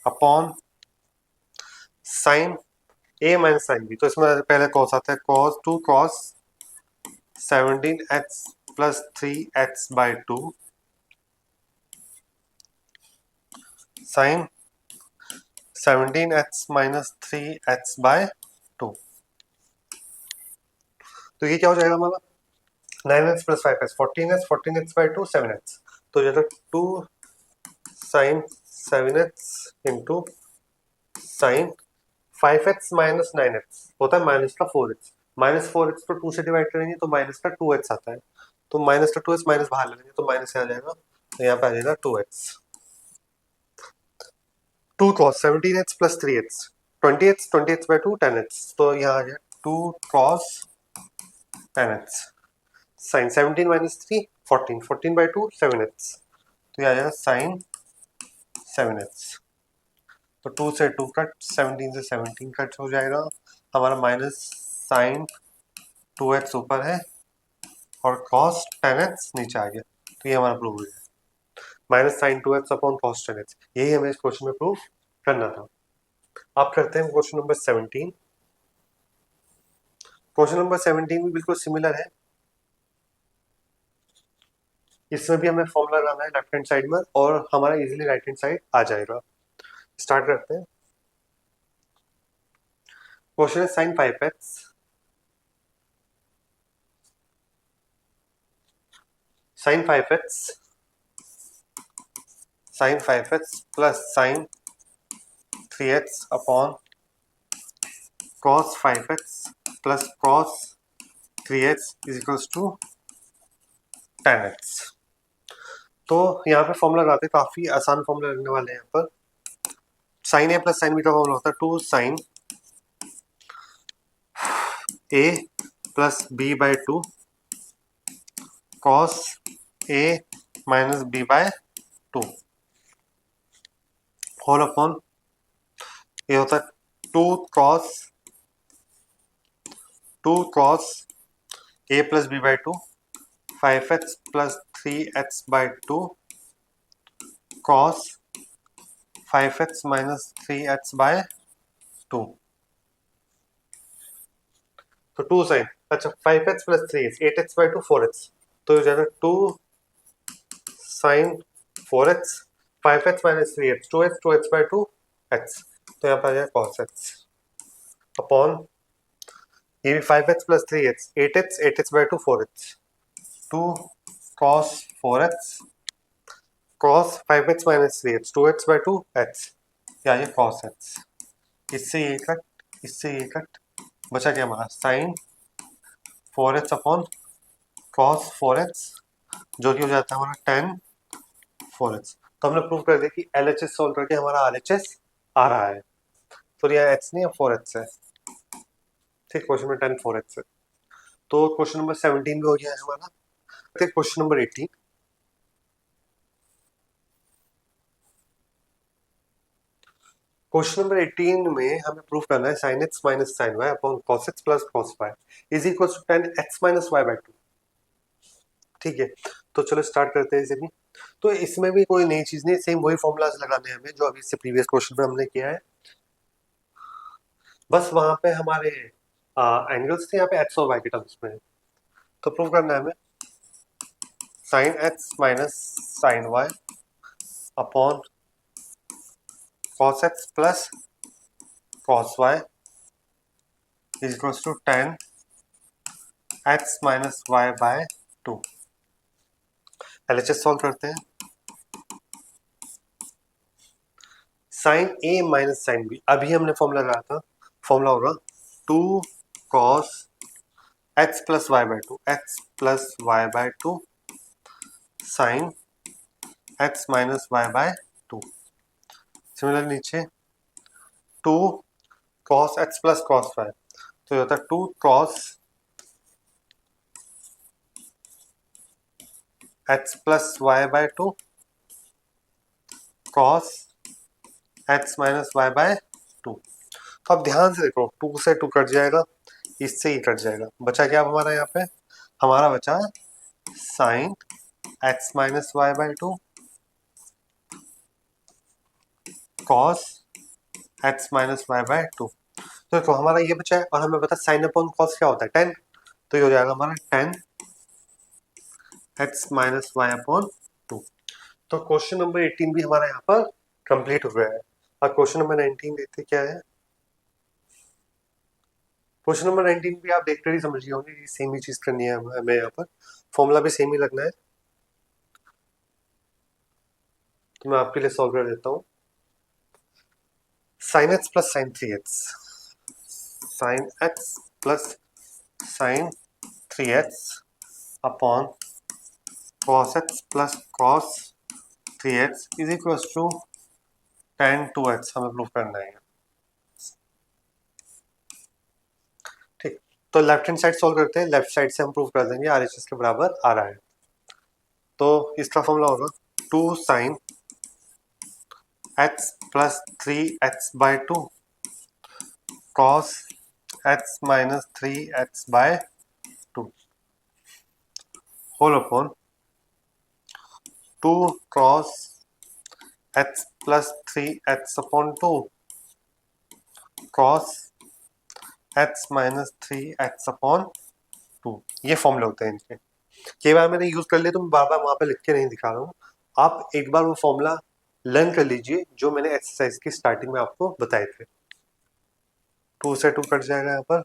upon sin a minus sin b, तो इसमें पहले cos आता है, cos 2 cos 17x plus 3x by 2 sin 17x minus 3x by 2, तो ये क्या हो जाएगा हमारा 9x plus 5x 14x 14x by 2 7x, तो ये 2 sin 7x into sine 5x minus 9x होता है माइनस का 4x, माइनस 4x को 2 से डिवाइड करेंगे तो माइनस का 2x आता है, तो माइनस का 2x माइनस बाहर ले लेंगे तो माइनस आ जाएगा, तो यहाँ पे आ जाएगा 2x 2 cos 17x plus 3x 20x 20x by 2 10x, तो यहाँ आ जाएगा 2 cos 10x sign 17 minus 3 14, 14/2 7x, तो ये आ जाएगा साइन 7x। तो 2 से 2 कट, 17 से 17 कट हो जाएगा, हमारा माइनस साइन 2x ऊपर है और कॉस 10x नीचे आ गया। तो ये हमारा प्रूफ हो गया, minus sign 2x upon cos 10x। यही हमें इस क्वेश्चन में प्रूफ करना था। अब करते हैं क्वेश्चन नंबर 17। क्वेश्चन नंबर 17 भी बिल्कुल सिमिलर है, इसमें भी हमें फॉर्मूला लगाना है लेफ्ट हैंड साइड में और हमारा इजीली राइट हैंड साइड आ जाएगा। स्टार्ट करते हैं। क्वेश्चन है sine 5x sine 5x sine 5x plus sine 3x upon cos 5x plus cos 3x is equals to 10x। तो यहाँ पे फॉर्मूला लगाते हैं, काफी आसान फॉर्मूला लगने वाले हैं। यहाँ पर साइन ए प्लस साइन बी का फॉर्मूला होता है 2 sine A plus B by 2 cos A minus B by 2 whole upon ये होता है 2 cos A plus B by 2 5x plus 3x by 2 cos 5x minus 3x by 2। तो 2 sign, अच्छा 5x plus 3x 8x by 2 4x, तो हो जाएगा 2 sine 4x 5x minus 3x 2x by 2x, तो यहाँ पर आ जाएगा cos x अपॉन ये भी 5x plus 3x 8x by 2 4x 2 cos 4x cos 5x minus 3x 2x by 2x, या ये cos x। इससे ये कट बचा क्या हमारा sign 4x upon cos 4x, जो कि हो जाता है हमारा tan 4x। तो हमने प्रूव कर दिया कि LHS सोल्व करके हमारा RHS आ रहा है। तो यहाँ x नहीं है 4x है, ठीक, क्वेश्चन में tan 4x है। तो क्वेश्चन नंबर 17 भी हो गया है हमारा। Question number 18। क्वेश्चन नंबर 18 में हमें प्रूफ करना है sin x minus sine y upon cos x plus cos y is equal to tan x minus y by 2। ठीक है, तो चलो स्टार्ट करते हैं इसे भी। तो इसमें भी कोई नई चीज नहीं, सेम वही फॉर्मूलाज लगाने हैं हमें जो अभी से प्रीवियस क्वेश्चन में हमने किया है। बस वहां पे हमारे एंगल्स थे, यहाँ पे x और y के टर्म्स में। तो प्रूव करना है हमें sin x minus sine y upon cos x plus cos y is equal to tan x minus y by 2। LHS solve करते हैं। Sine a minus sine b, अभी हमने फॉर्मूला लगाया था, फॉर्मूला होगा 2 cos x plus y by 2 x plus y by 2 sine x minus y by 2। Similar नीचे 2 cos x plus cos y, तो ये होता है 2 cos x plus y by 2 cos x minus y by 2। तो अब ध्यान से देखो, 2 से 2 कट जाएगा, इससे ही कट जाएगा, बचा क्या हमारा यहाँ पे, हमारा बचा sine x minus y by 2 cos x minus y by 2। तो देखो हमारा ये बचा है और हमें पता साइन अपॉन कॉस क्या होता है 10, तो ये हो जाएगा हमारा 10 x माइनस वाई अपॉन 2। तो क्वेश्चन नंबर 18 भी हमारा यहाँ पर कंप्लीट हो गया है। और क्वेश्चन नंबर 19 देखते क्या है। क्वेश्चन नंबर 19 भी आप देखकर ही समझ गए होंगे, सेम ही चीज करनी है हमें यहाँ पर, फॉर्मूला भी सेम ही लगना है। तो मैं आपके लिए सॉल्व कर देता हूँ। Sine x plus sine 3x sine x plus sine 3x upon cos x plus cos 3x is equal to tan 2x हमें प्रूव करना है। ठीक, तो लेफ्ट हैंड साइड सॉल्व करते हैं, लेफ्ट साइड से हम प्रूव कर देंगे RHS के बराबर आ रहा है। तो इसका फॉर्मूला होगा 2 sine x plus 3x/2 cos x minus 3x/2 whole upon 2 cos x plus 3x/2 cos x minus 3x/2। ये फॉर्मूले होते हैं इनके। कई बार मैंने यूज कर लिया तो मैं बार बार वहां पे लिख के नहीं दिखा रहा हूँ। आप एक बार वो फॉर्मूला लर्न कर लीजिए जो मैंने एक्सरसाइज की स्टार्टिंग में आपको बताए थे। 2 से 2 कट जाएगा यहाँ पर,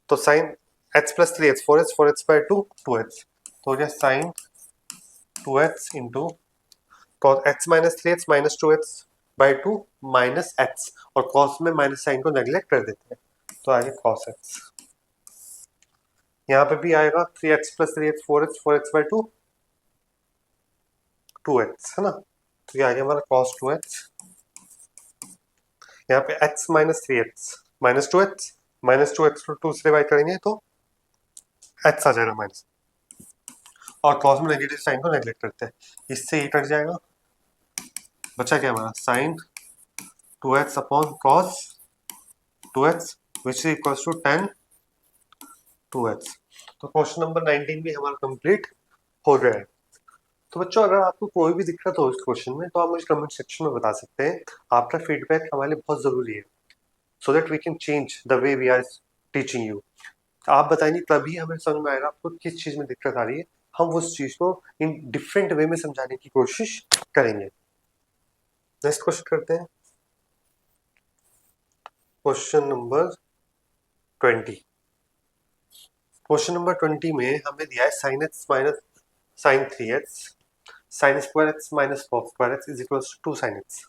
तो sine x plus 3x 4x/2 2x, तो हो गया sine 2x into cos x minus 3x minus 2x/2 minus x, और कॉस में माइनस साइन को नेग्लेक्ट कर देते हैं तो आगे कॉस एक्स। यहाँ पे भी आएगा 3x plus 3x 4x/2 2x है ना, तो ये आ गया हमारा cos 2x। यहाँ पे x minus 3x minus 2x को 2 से डिवाइड करेंगे तो x आ जाएगा माइनस, और cos में नेगेटिव साइन को नेग्लेक्ट करते हैं, इससे ये कट जाएगा। बचा क्या हमारा sine 2x upon cos 2x which is equals to tan 2x। तो क्वेश्चन नंबर 19 भी हमारा कंप्लीट हो गया है। तो बच्चों अगर आपको कोई भी दिक्कत हो इस क्वेश्चन में तो आप मुझे कमेंट सेक्शन में बता सकते हैं। आपका फीडबैक हमारे लिए बहुत जरूरी है, so that we can change the way we are teaching you. आप बताएंगे तभी हमें समझ में आएगा आपको किस चीज में दिक्कत आ रही है, हम उस चीज को इन डिफरेंट वे में समझाने की कोशिश करेंगे। नेक्स्ट क्वेश्चन करते हैं, क्वेश्चन नंबर 20। क्वेश्चन नंबर 20 में हमें दिया है sine x minus sine 3x sine square x minus cos square x is equal to 2 sine x.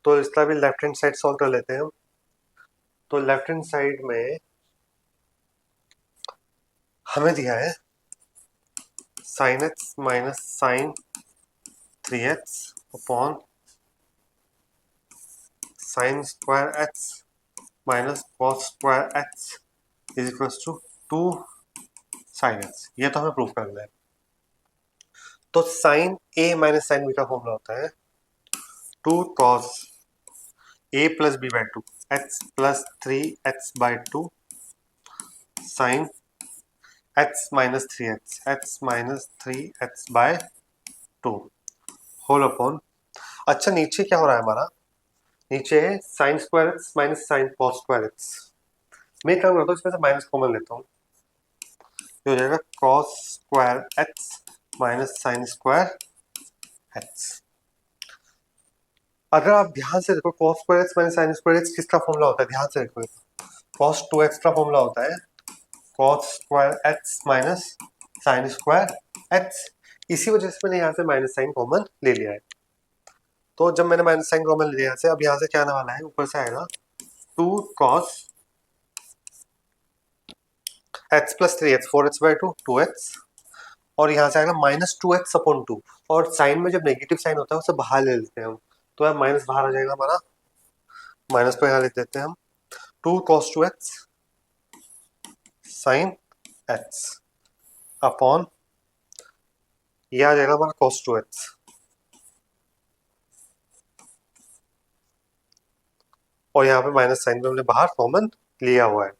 तो इसका भी लेफ्ट हैंड साइड सॉल्व कर लेते हैं हम। तो लेफ्ट हैंड साइड में हमें दिया है sine x minus sine 3x upon sine square x minus cos square x is equal to 2 sine x. ये तो हमें प्रूव करना है। तो sine a minus sine B का फॉर्मूला होता है 2 cos A plus b by 2 x plus 3x/2 sine x minus 3x whole upon. अच्छा नीचे क्या हो रहा है हमारा, नीचे है sine square x minus sine cos square x. मैं क्या करता हूँ इसमें से माइनस कॉमन लेता हूँ, हो जाएगा cos square x minus sine square x. अगर आप ध्यान से देखो cos square x minus sine square x किसका फॉर्मूला होता है, ध्यान से देखो कॉस 2x का फॉर्मूला होता है cos square x minus sine square x. इसी वजह से मैंने यहाँ से माइनस साइन कॉमन ले लिया है। तो जब मैंने माइनस साइन कॉमन ले लिया यहाँ से, अब यहाँ से क्या आने वाला है, ऊपर से आएगा 2 cos x plus 3x 4x/2 2x, और यहाँ से आएगा माइनस 2x अपॉन 2, और साइन में जब नेगेटिव साइन होता है उसे बाहर ले लेते हैं हम, तो यार माइनस बाहर आ जाएगा हमारा, माइनस को यहाँ लिख देते हैं हम 2 cos 2x sine x upon ये आ जाएगा हमारा cos 2x, और यहाँ पे माइनस साइन में हमने बाहर कॉमन लिया हुआ है,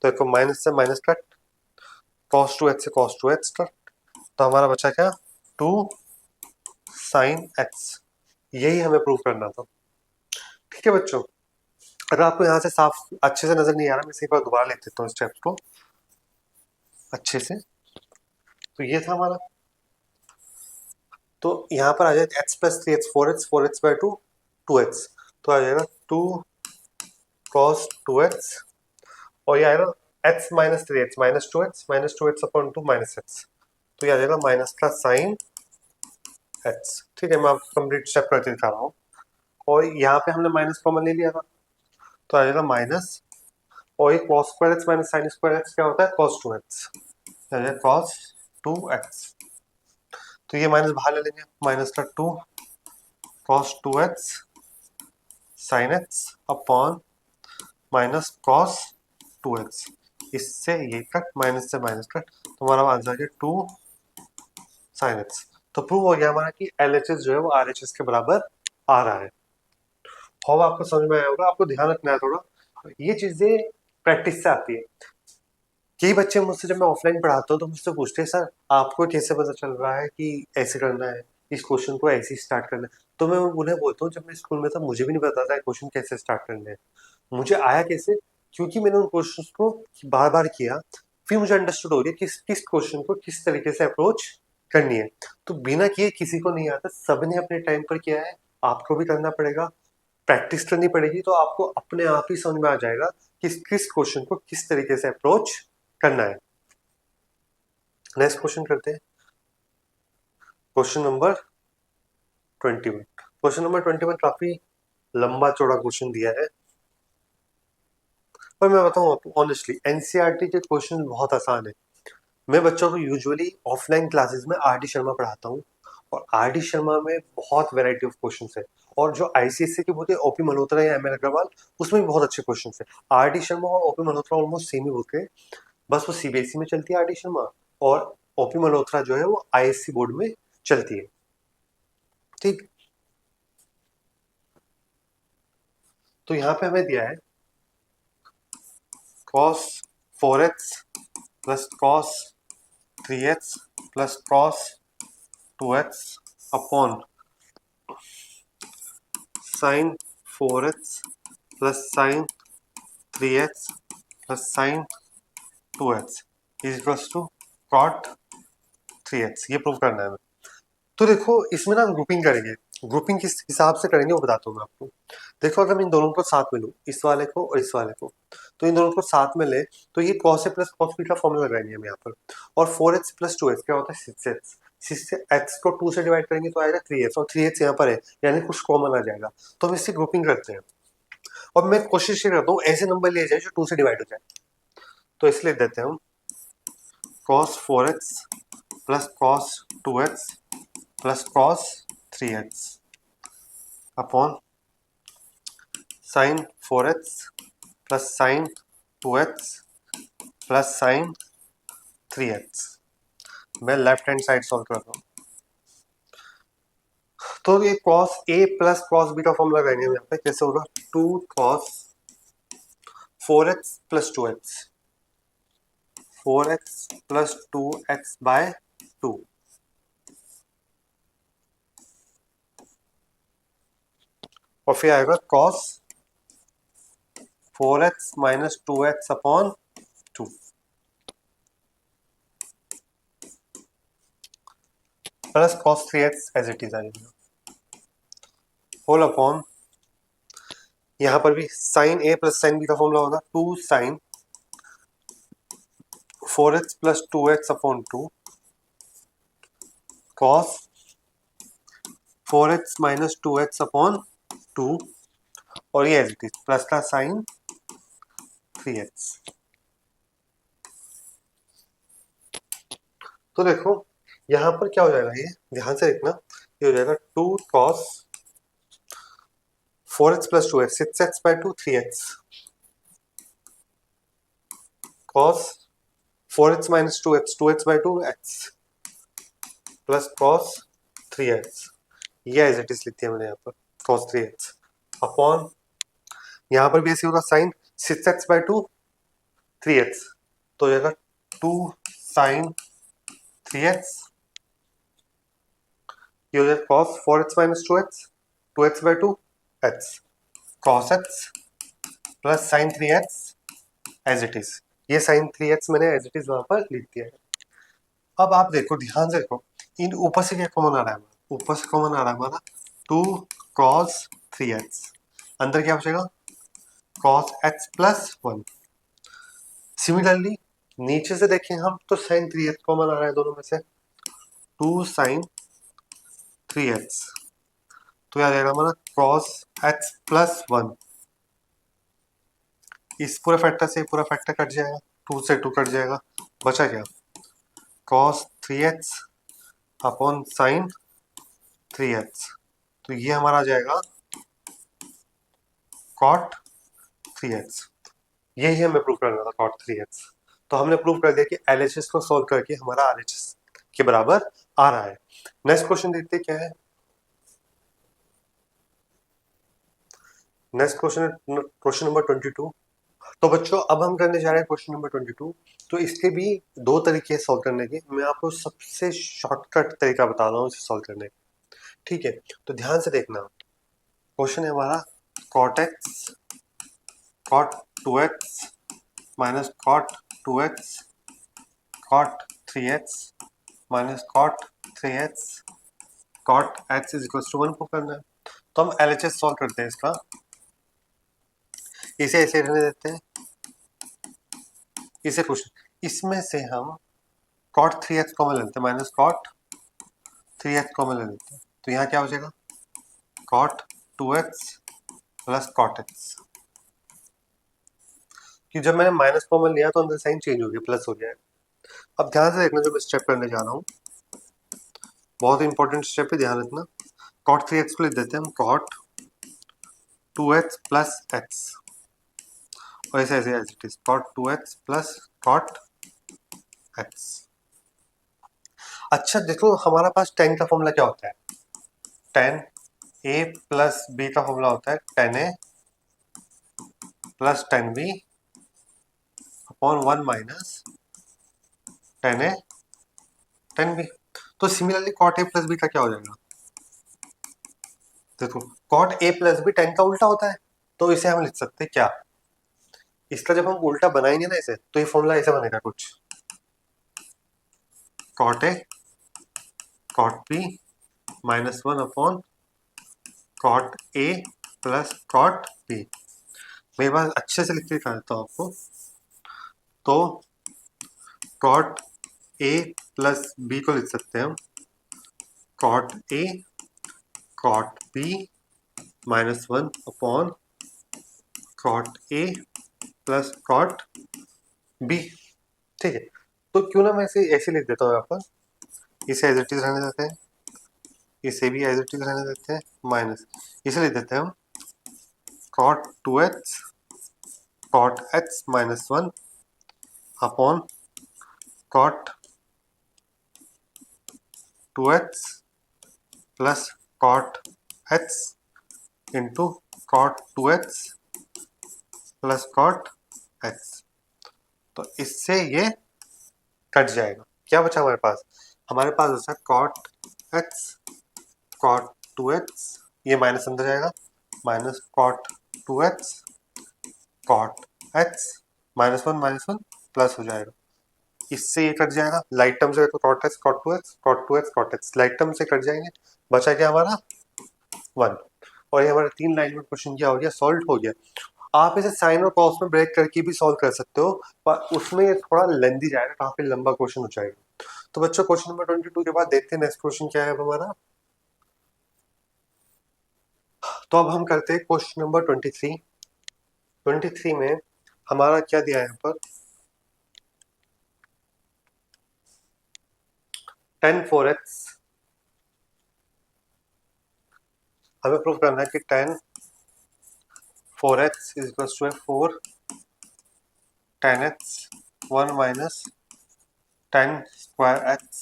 तो एक माइनस से माइनस कट, cos 2x से cos 2x कट, तो हमारा बचा क्या 2 साइन x। यही हमें प्रूव करना था। ठीक है बच्चों, अगर आपको यहाँ से साफ अच्छे से नजर नहीं आ रहा, मैं इसी बार दोबारा लिख देता हूँ स्टेप्स को अच्छे से। तो ये था हमारा, तो यहाँ पर आ जाएगा x plus 3x 4x/2 2x, तो आ जाएगा 2 cos 2x, और ये आएगा x minus 3x minus 2x upon 2 minus x, तो ये आ जाएगा माइनस का साइन x। ठीक है, मैं आपको कंप्लीट स्टेप करके दिखा रहा हूँ, और यहाँ पे हमने माइनस कॉमन ले लिया था, तो आ जाएगा माइनस, और ये cos square x minus sine square x क्या होता है cos 2x, आ जाएगा cos 2x। तो ये माइनस बाहर ले लेंगे, माइनस का 2 cos 2x sine x upon minus cos 2x, इससे ये कट, माइनस से माइनस कट, तो हमारा आंसर है 2 साइन एक्स। तो प्रूव हो गया हमारा कि LHS जो है वो RHS के बराबर आ रहा है। होप आपको समझ में आया होगा। आपको ध्यान रखना है थोड़ा, ये चीजें प्रैक्टिस से आती है। कई बच्चे मुझसे जब मैं ऑफलाइन पढ़ाता हूँ तो मुझसे पूछते हैं सर आपको कैसे पता चल रहा है कि ऐसे करना है, इस क्वेश्चन को ऐसे स्टार्ट करना है। तो मैं उन्हें बोलता हूँ जब मैं स्कूल में था मुझे भी नहीं पता था क्वेश्चन कैसे स्टार्ट करने हैं। मुझे आया कैसे, क्योंकि मैंने उन क्वेश्चन को बार बार किया, फिर मुझे अंडरस्टूड हो गया किस किस क्वेश्चन को किस तरीके से अप्रोच करनी है। तो बिना किए किसी को नहीं आता, सबने अपने टाइम पर किया है, आपको भी करना पड़ेगा, प्रैक्टिस करनी पड़ेगी, तो आपको अपने आप ही समझ में आ जाएगा किस किस क्वेश्चन को किस तरीके से अप्रोच करना है। नेक्स्ट क्वेश्चन करते हैं, क्वेश्चन नंबर 21। क्वेश्चन नंबर 21 काफी लंबा चौड़ा क्वेश्चन दिया है, पर मैं बताऊं आपको ऑनेस्टली एनसीईआरटी के क्वेश्चन बहुत आसान है। मैं बच्चों को यूजुअली ऑफलाइन क्लासेस में RD शर्मा पढ़ाता हूँ, और RD शर्मा में बहुत वैरायटी ऑफ क्वेश्चंस है, और जो ICSE के बोलते हैं OP मल्होत्रा या ML अग्रवाल, उसमें भी बहुत अच्छे क्वेश्चंस है। RD शर्मा और OP मल्होत्रा ऑलमोस्ट सेम ही बोलते हैं, बस वो CBSE में चलती है RD शर्मा, और OP मल्होत्रा जो है वो ISC बोर्ड में चलती है। ठीक, तो यहाँ पे हमें दिया है cos 4x plus cos 3x plus cos 2x upon sin 4x plus sin 3x plus sin 2x is equals to cot 3x। ये प्रूव करना है हमें। तो देखो इसमें ना हम ग्रुपिंग करेंगे, ग्रुपिंग किस हिसाब से करेंगे वो बताता हूँ मैं आपको। देखो अगर मैं इन दोनों को साथ में लूँ, इस वाले को और इस वाले को, तो इन दोनों को साथ में ले तो ये cos a plus cos b का फॉर्मूला लगाएंगे हम यहाँ पर। और 4x प्लस 2x क्या होता है 6x, 6x को 2 से डिवाइड करेंगे तो आएगा 3x, और 3x यहाँ पर है यानी कुछ कॉमन आ जाएगा, तो हम इससे ग्रुपिंग करते हैं। और मैं कोशिश ये करता हूँ ऐसे नंबर लिए जाए जो 2 से डिवाइड हो जाए, तो इसलिए देते हैं हम cos 4x plus cos 2x plus cos 3x upon sin 4x plus sin 2x plus sin 3x। मैं लेफ्ट हैंड साइड सॉल्व कर रहा हूँ, तो ये cos a plus cos b का फॉर्मूला लगाएंगे यहाँ पे। कैसे होगा 2 cos 4x plus 2x, 4x plus 2x by 2, और फिर आएगा cos 4x minus 2x upon 2 plus cos 3x as it is आएगा होल अपॉन, यहाँ पर भी sin a plus sin b का फॉर्मूला होगा 2 sin 4x plus 2x upon 2 cos 4x minus 2x upon 2, और ये एज इट इज प्लस का sin 3x। तो देखो यहाँ पर क्या हो जाएगा, ये ध्यान से देखना, ये हो जाएगा 2 cos 4x plus 2x 6x by 2 3x cos 4x minus 2x 2x by 2x plus cos 3x, ये एज इट इज लिखती है मैंने यहाँ पर cos 3x अपॉन, यहाँ पर भी ऐसे होगा sin 6x बाय 2 3x, तो हो जाएगा 2 sin 3x, ये हो जाएगा cos 4x minus 2x 2x by 2 x cos x plus sin 3x as it is. ये sin 3x मैंने एज इट इज वहां पर लिख दिया है। अब आप देखो ध्यान से देखो, इन ऊपर से क्या कॉमन आ रहा है हमारा, ऊपर से कॉमन आ रहा है हमारा 2 cos 3x, अंदर क्या बचेगा cos x प्लस 1। सिमिलरली नीचे से देखें हम तो sin 3x कॉमन आ रहा है दोनों में से, 2 sin 3x, तो क्या जाएगा हमारा cos x प्लस 1। इस पूरे फैक्टर से पूरा फैक्टर कट जाएगा, 2 से 2 कट जाएगा, बचा क्या cos 3x upon sin 3x, तो ये हमारा आ जाएगा cot 3x। यही हमें प्रूव करना था cot 3x। तो हमने प्रूव कर दिया कि LHS को सॉल्व करके हमारा RHS के बराबर आ रहा है। नेक्स्ट क्वेश्चन देखते हैं क्या है। नेक्स्ट क्वेश्चन है क्वेश्चन नंबर 22। तो बच्चों अब हम करने जा रहे हैं क्वेश्चन नंबर 22। तो इसके भी दो तरीके हैं सॉल्व करने के, मैं आपको सबसे शॉर्टकट तरीका बता रहा हूँ इसे सॉल्व करने का। ठीक है, तो ध्यान से देखना। क्वेश्चन है हमारा cot x cot 2x minus cot 2x cot 3x minus cot 3x cot x is equal to 1 को करना है। तो हम LHS सॉल्व करते हैं इसका, इसे ऐसे रहने देते हैं। इसे क्वेश्चन इसमें से हम cot 3x कॉमन लेते हैं, माइनस cot 3x कॉमन ले लेते हैं। तो यहाँ क्या हो जाएगा cot 2x plus cot x। कि जब मैंने माइनस कॉमन लिया तो अंदर साइन चेंज हो गया, प्लस हो गया है। अब ध्यान से देखना जो मैं स्टेप करने जा रहा हूँ, बहुत इंपॉर्टेंट स्टेप है, ध्यान रखना। cot 3x को लिख देते हैं हम cot 2x प्लस x, और ऐसे ऐसे as it is cot 2x plus cot x। अच्छा देखो हमारा पास tan का फॉर्मूला क्या होता है, tan a प्लस b का फॉर्मूला होता है tan a plus tan b upon 1 minus tan a tan b। तो similarly cot a plus b का क्या हो जाएगा, देखो cot a plus b tan का उल्टा होता है। तो इसे हम लिख सकते हैं क्या, इसका जब हम उल्टा बनाएंगे ना इसे, तो ये फॉर्मूला ऐसा बनेगा कुछ cot a cot b minus 1 upon cot a plus cot b। मेरे पास अच्छे से लिख के दिखा देता हूँ आपको। तो cot a प्लस b को लिख सकते हैं हम cot a cot b minus 1 upon cot a plus cot b। ठीक है, तो क्यों ना मैं इसे ऐसे लिख देता हूँ यहाँ पर, इसे एज इट इज रहने देते हैं, इसे भी एज इट इज रहने देते हैं, माइनस इसे लिख देते हैं हम cot 2x cot x minus 1 upon cot 2x plus cot x into cot 2x plus cot x। तो इससे ये कट जाएगा, क्या बचा हमारे पास, हमारे पास बचा cot x cot 2x, ये माइनस अंदर जाएगा, minus cot 2x cot x minus 1 plus हो जाएगा, इससे ये कट जाएगा, लाइट टर्म से तो cot x cot 2x cot 2x cot x light term से कट जाएंगे, बचा क्या हमारा 1। और ये हमारा 3 लाइन में क्वेश्चन क्या हो गया, सॉल्व हो गया। आप इसे साइन और कॉस में ब्रेक करके भी सॉल्व कर सकते हो, पर उसमें ये थोड़ा लेंदी जाएगा, काफी लंबा क्वेश्चन हो जाएगा। तो बच्चों क्वेश्चन नंबर 22 के बाद देखते हैं नेक्स्ट क्वेश्चन क्या है अब हमारा। तो अब हम करते हैं क्वेश्चन नंबर 23। 23 में हमारा क्या दिया है यहाँ पर, tan 4x, हमें प्रूव करना है कि tan 4x is equal to 4 tan x 1 minus tan square x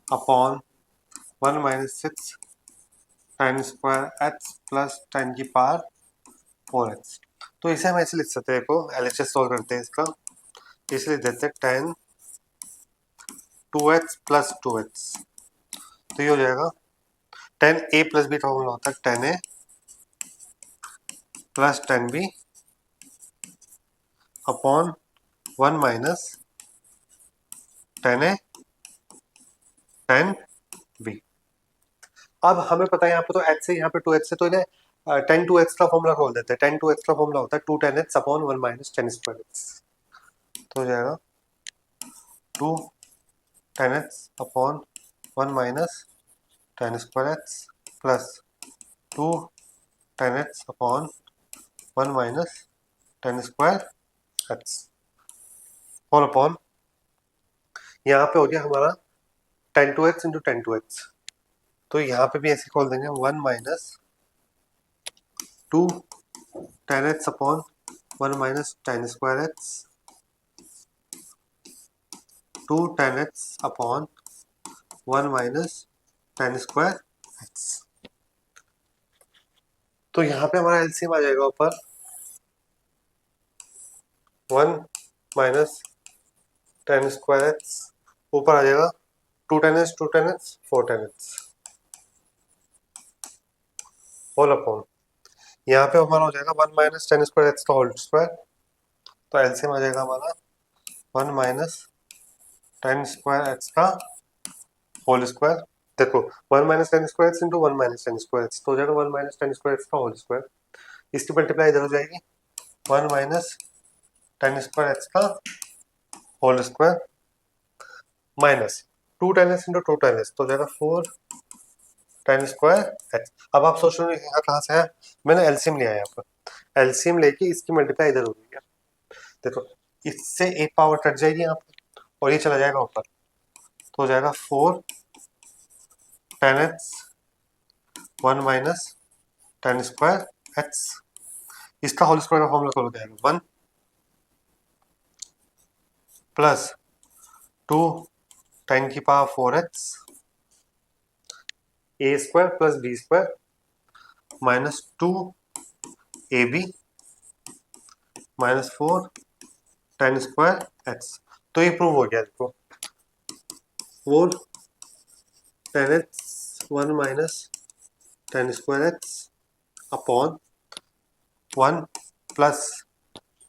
upon 1 minus 6 tan square x plus tan की पावर 4x। तो इसे हम ऐसे लिख सकते हैं, को LHS सॉल्व करते हैं इसका, इसलिए देते हैं tan 2x प्लस 2x। तो ये हो जाएगा tan a प्लस b का फॉर्मूला होता है tan a plus tan b upon 1 minus tan a tan b। अब हमें पता है यहाँ पे तो h से यहाँ पे 2x से, तो इन्हें tan 2x का फॉर्मूला खोल देते हैं। tan 2x का फॉर्मूला होता है 2 tan x upon 1 minus tan square x। तो हो जाएगा 2 tan x upon 1 minus tan square x plus 2 tan x upon 1 minus tan square x whole upon, यहाँ पे हो गया हमारा tan 2x into tan 2x। तो यहाँ पे भी ऐसे खोल देंगे 1 minus 2 tan x upon 1 minus tan square x 2 tan x upon 1 minus tan square x. तो यहाँ पे हमारा एलसीएम आ जाएगा ऊपर 1 माइनस टेन स्क्वायर एक्स, ऊपर आ जाएगा 2 tan x 4 tan x whole upon, यहाँ पे हमारा हो जाएगा 1 माइनस टेन स्क्वायर एक्स का होल स्क्वायर। तो एलसीएम आ जाएगा हमारा 1 माइनस टेन स्क्वायर एक्स का होल स्क्वायर। देखो 1 minus tan square x into 1 minus tan square x, तो हो जाएगा 1 माइनस टेन स्क्वायर एक्स का होल स्क्वायर। इसकी मल्टीप्लाई इधर हो जाएगी 1 माइनस टेन स्क्वायर एक्स का whole square minus 2 tan x into 2 tan x, तो हो जाएगा 4 टेन स्क्वायर एक्स। अब आप सोच रहे हो यहाँ कहाँ से है, मैंने एलसीएम लिया है यहाँ पर, एलसीएम लेके इसकी मल्टीप्लाई इधर हो गई है। देखो इससे एक पावर कट जाएगी यहाँ पर और ये चला जाएगा ऊपर, तो हो जाएगा 4 tan x 1 minus tan square x. इसका होल स्क्वायर का फॉर्मूला करो जाएगा 1 प्लस 2 टेन की power 4x a square plus b square minus 2 a b minus 4 tan square x. तो ये प्रूव हो गया। देखो 4 tan x 1 minus tan square x upon 1 plus,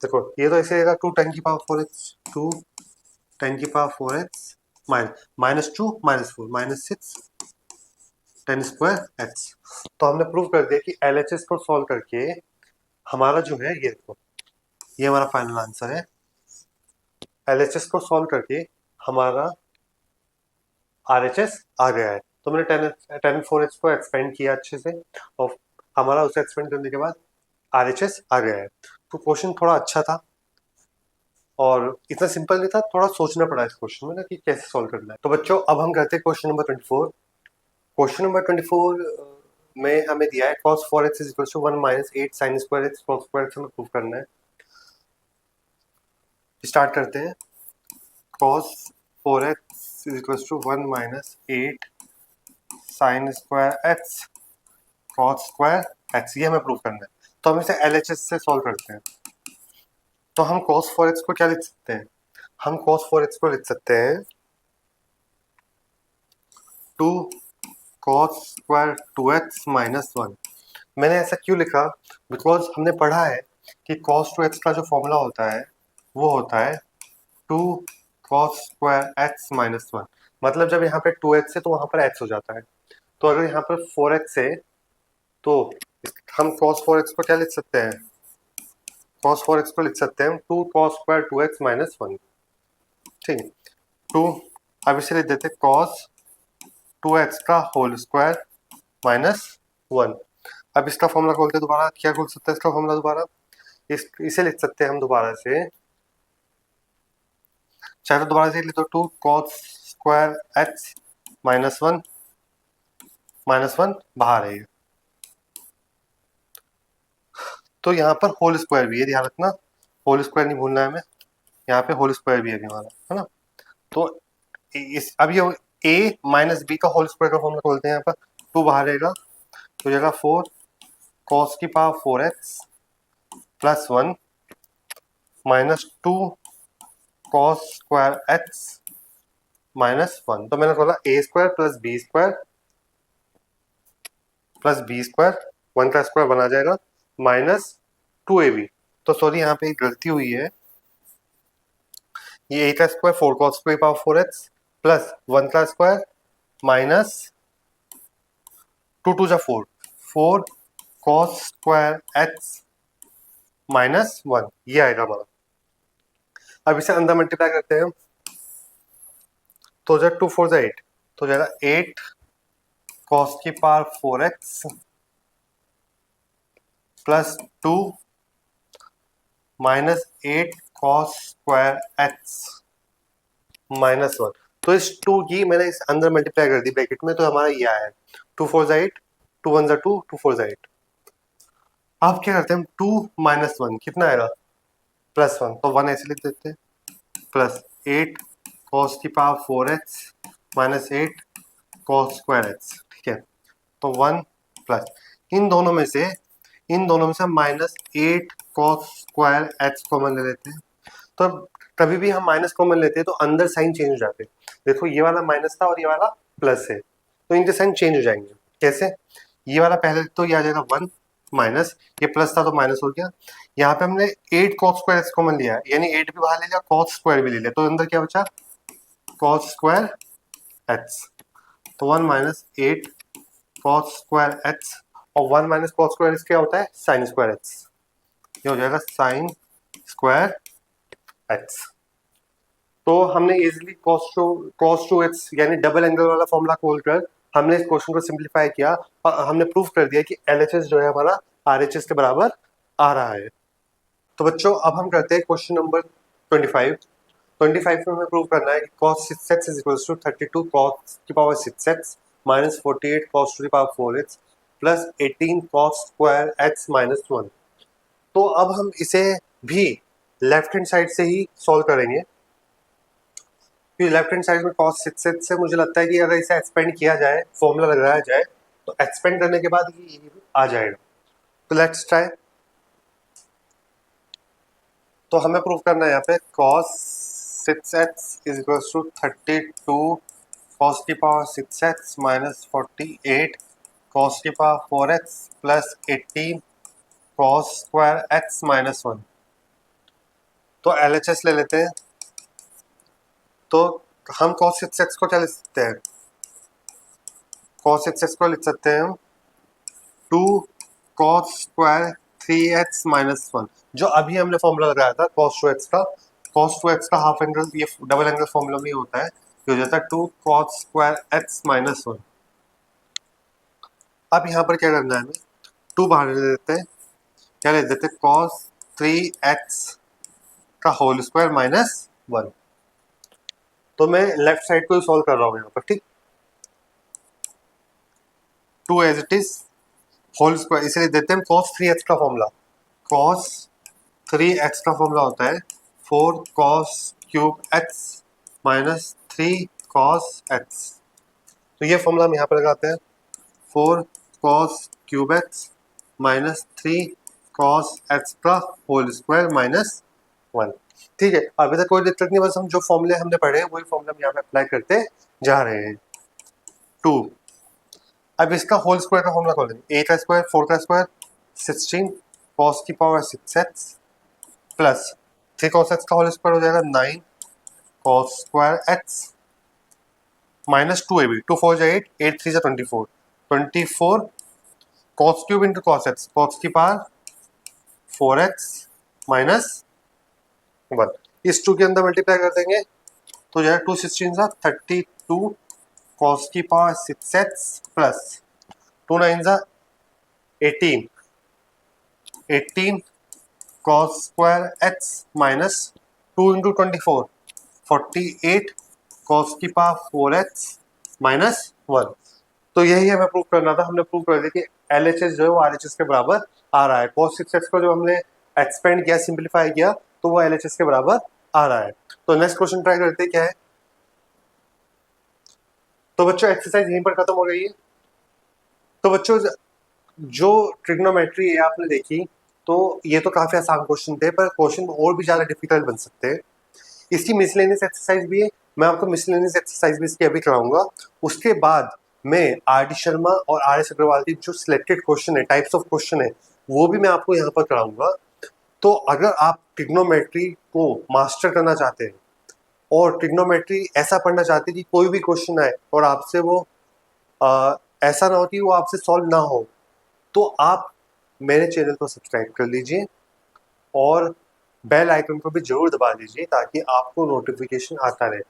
देखो ये तो ऐसे रहेगा 2 टेन की पावर 4x 2 टेन की power 4x minus 2 minus 4 minus 6 ten square x. तो हमने प्रूव कर दिया कि एलएचएस को सॉल्व करके हमारा जो है ये देखो, ये हमारा फाइनल आंसर है। एलएचएस को सॉल्व करके हमारा आरएचएस आ गया है। तो मैंने टेन फोर एक्स को एक्सपेंड किया अच्छे से और हमारा उसे एक्सपेंड करने के बाद आरएचएस आ गया है। तो क्वेश्चन थोड़ा अच्छा था और इतना सिंपल नहीं था, थोड़ा सोचना पड़ा इस क्वेश्चन में ना कि कैसे सॉल्व करना है। तो बच्चों अब हम करते हैं क्वेश्चन नंबर 24। क्वेश्चन नंबर 24 में हमें दिया है cos 4x is equal to 1 minus 8 sin square x cos square x हमें प्रूव करना है। स्टार्ट करते हैं। cos 4x is equal to 1 minus 8 sin square x cos square x, ये हमें प्रूव करना है। तो हम इसे LHS से सॉल्व करते हैं। तो हम cos 4x को क्या लिख सकते हैं, हम cos 4x को लिख सकते हैं 2 cos स्क्वायर 2x माइनस 1। मैंने ऐसा क्यों लिखा, बिकॉज हमने पढ़ा है कि cos 2x का जो फॉर्मूला होता है वो होता है 2 cos स्क्वायर x माइनस 1। मतलब जब यहाँ पे 2x है तो वहाँ पर x हो जाता है। तो अगर यहाँ पर 4x है तो हम cos 4x को क्या लिख सकते हैं, cos 4x को लिख सकते हैं 2 cos स्क्वायर 2x माइनस 1। ठीक है, 2 अब इसे लिख देते cos 2x का होल स्क्वायर माइनस 1। अब इसका फॉर्मूला खोलते हैं दोबारा, क्या खोल सकते हैं इसका फॉर्मूला दोबारा, इसे लिख सकते हैं हम दोबारा से, चाहे तो दोबारा से लिख दो 2 cos स्क्वायर x माइनस 1 बाहर है। तो यहाँ पर होल स्क्वायर भी है, ध्यान रखना होल स्क्वायर नहीं भूलना है हमें, यहाँ पे होल स्क्वायर भी है हमारा, है ना। तो इस अब ये a माइनस बी का होल स्क्वायर का फॉर्मूला खोलते हैं, यहाँ पर 2 बाहर रहेगा तो जगह 4 cos की power 4x plus 1 minus 2 cos square x minus 1। तो मैंने खोला a square plus b square 1 का स्क्वायर बना जाएगा माइनस 2ab। तो सॉरी यहाँ पे एक गलती हुई है, ये a का स्क्वायर 4 cos की पावर 4x प्लस 1 का स्क्वायर माइनस 2 2 जा 4 cos स्क्वायर x माइनस 1, ये आएगा हमारा। अब इसे अंदर मल्टीप्लाई करते हैं तो जब 2 4 जा 8, तो जाएगा 8 cos की power 4x plus 2 minus 8 cos square x minus 1। तो इस 2 की मैंने इस अंदर मल्टीप्लाई कर दी ब्रैकेट में, तो हमारा ये आया है 2 4 जा 8 2 1 जा 2 2 4 जा 8। अब क्या करते हैं हम 2 माइनस 1 कितना आएगा प्लस 1, तो 1 ऐसे लिख देते हैं प्लस 8 cos की power 4x minus 8 cos square x, ठीक है। तो 1 प्लस इन दोनों में से हम minus 8 cos square x common ले लेते हैं। तो कभी भी हम माइनस कॉमन लेते हैं तो अंदर साइन चेंज हो जाते हैं। देखो ये वाला माइनस था और ये वाला प्लस है, तो इनके साइन चेंज हो जाएंगे। कैसे? ये वाला पहले तो ये आ जाएगा 1 माइनस, ये प्लस था तो माइनस हो गया। यहाँ पे हमने 8 cos स्क्वायर एक्स कॉमन लिया है, यानी 8 भी बाहर ले लिया, cos स्क्वायर भी ले लिया, तो अंदर क्या बचा? cos square x. तो 1 माइनस 8 cos स्क्वायर एक्स, और 1 माइनस cos स्क्वायर एक्स क्या होता है? Sine square x. ये हो जाएगा साइन स्क्वायर एक्स। तो हमने इजिली cos टू एक्स यानी डबल एंगल वाला फॉर्मूला खोल कर हमने इस क्वेश्चन को सिंप्लीफाई किया और हमने प्रूफ कर दिया कि LHS जो है हमारा RHS के बराबर आ रहा है। तो बच्चों अब हम करते हैं क्वेश्चन नंबर 25। 25 में हमें प्रूव करना है कि cos 6x is equals to 32 cos की power 6x minus 48 cos to the power 4x plus 18 cos square x minus 1। तो अब हम इसे भी लेफ्ट हैंड साइड से ही सॉल्व करेंगे, क्योंकि लेफ्ट हैंड साइड में cos 6x से मुझे लगता है कि अगर इसे एक्सपेंड किया जाए, फॉर्मूला लगाया जाए, तो एक्सपेंड करने के बाद ये आ जाएगा। तो लेट्स ट्राई। तो हमें प्रूव करना है यहाँ पे cos 6x is equals to 32 cos की पावर 6x minus 48 cos की power 4x plus 18 cos square x minus 1। तो LHS ले लेते हैं। तो हम cos 6x को क्या लिख सकते हैं? cos 6x को लिख सकते हैं हम 2 cos स्क्वायर 3x minus 1, जो अभी हमने फॉर्मूला लगाया था cos 2x का। cos 2x का हाफ एंगल ये डबल एंगल फॉर्मूला में होता है, ये हो जाता है 2 cos स्क्वायर x minus 1। अब यहाँ पर क्या करना है हमें? 2 बाहर ले देते हैं, क्या ले देते हैं? cos 3x का होल स्क्वायर माइनस 1। तो मैं लेफ्ट साइड को सॉल्व कर रहा हूँ यहाँ पर, ठीक। 2 as it is whole square, इसलिए देते हैं cos 3x का फॉर्मूला। cos 3x का फॉर्मूला होता है 4 cos cube x minus 3 cos x। तो ये फॉर्मूला हम यहाँ पर लगाते हैं 4 cos cube x minus 3 cos x का होल स्क्वायर माइनस 1। ठीक है, अभी तक कोई दिक्कत नहीं, बस हम जो फॉर्मूले हमने पढ़े हैं वही फॉर्मूला हम यहाँ पे अप्लाई करते जा रहे हैं। 2, अब इसका होल स्क्वायर का फॉर्मूला खोलेंगे। 8 का स्क्वायर 4 का स्क्वायर 16 cos की power 6x plus 3 cos x का होल स्क्वायर हो जाएगा 9 cos square x minus 2 ab 2 4 8 8 3 24 24 cos cube into cos x, cos की पावर 4x माइनस 1। इस 2 के अंदर मल्टीप्लाई कर देंगे तो जो है 2 16 सा 32 cos की पावर 6x प्लस 2 9 सा 18 18 cos square x minus 2 into 24 48 cos की पावर 4x माइनस 1। तो यही हमें प्रूव करना था। हमने प्रूव कर दिया कि LHS जो है वो RHS के बराबर आ रहा है। cos 6x को जो हमने एक्सपेंड किया, सिंप्लीफाई किया, तो वो LHS के बराबर आ रहा है। तो नेक्स्ट क्वेश्चन ट्राई करते हैं क्या है। तो बच्चों एक्सरसाइज यहीं पर खत्म हो गई है। तो बच्चों जो ट्रिग्नोमेट्री है आपने देखी, तो ये तो काफी आसान क्वेश्चन थे, पर क्वेश्चन और भी ज्यादा डिफिकल्ट बन सकते हैं। इसकी मिसलेनियस एक्सरसाइज भी है, मैं आपको मिसलेनियस एक्सरसाइज भी इसकी अभी कराऊंगा। उसके बाद मैं RD शर्मा और RS अग्रवाल की जो सिलेक्टेड क्वेश्चन है, टाइप्स ऑफ क्वेश्चन है, वो भी मैं आपको यहाँ पर कराऊंगा। तो अगर आप ट्रिग्नोमेट्री को मास्टर करना चाहते हैं और ट्रिग्नोमेट्री ऐसा पढ़ना चाहते हैं कि कोई भी क्वेश्चन आए और आपसे वो ऐसा ना हो कि वो आपसे सॉल्व ना हो, तो आप मेरे चैनल को सब्सक्राइब कर लीजिए और बेल आइकन को भी जरूर दबा दीजिए ताकि आपको नोटिफिकेशन आता रहे।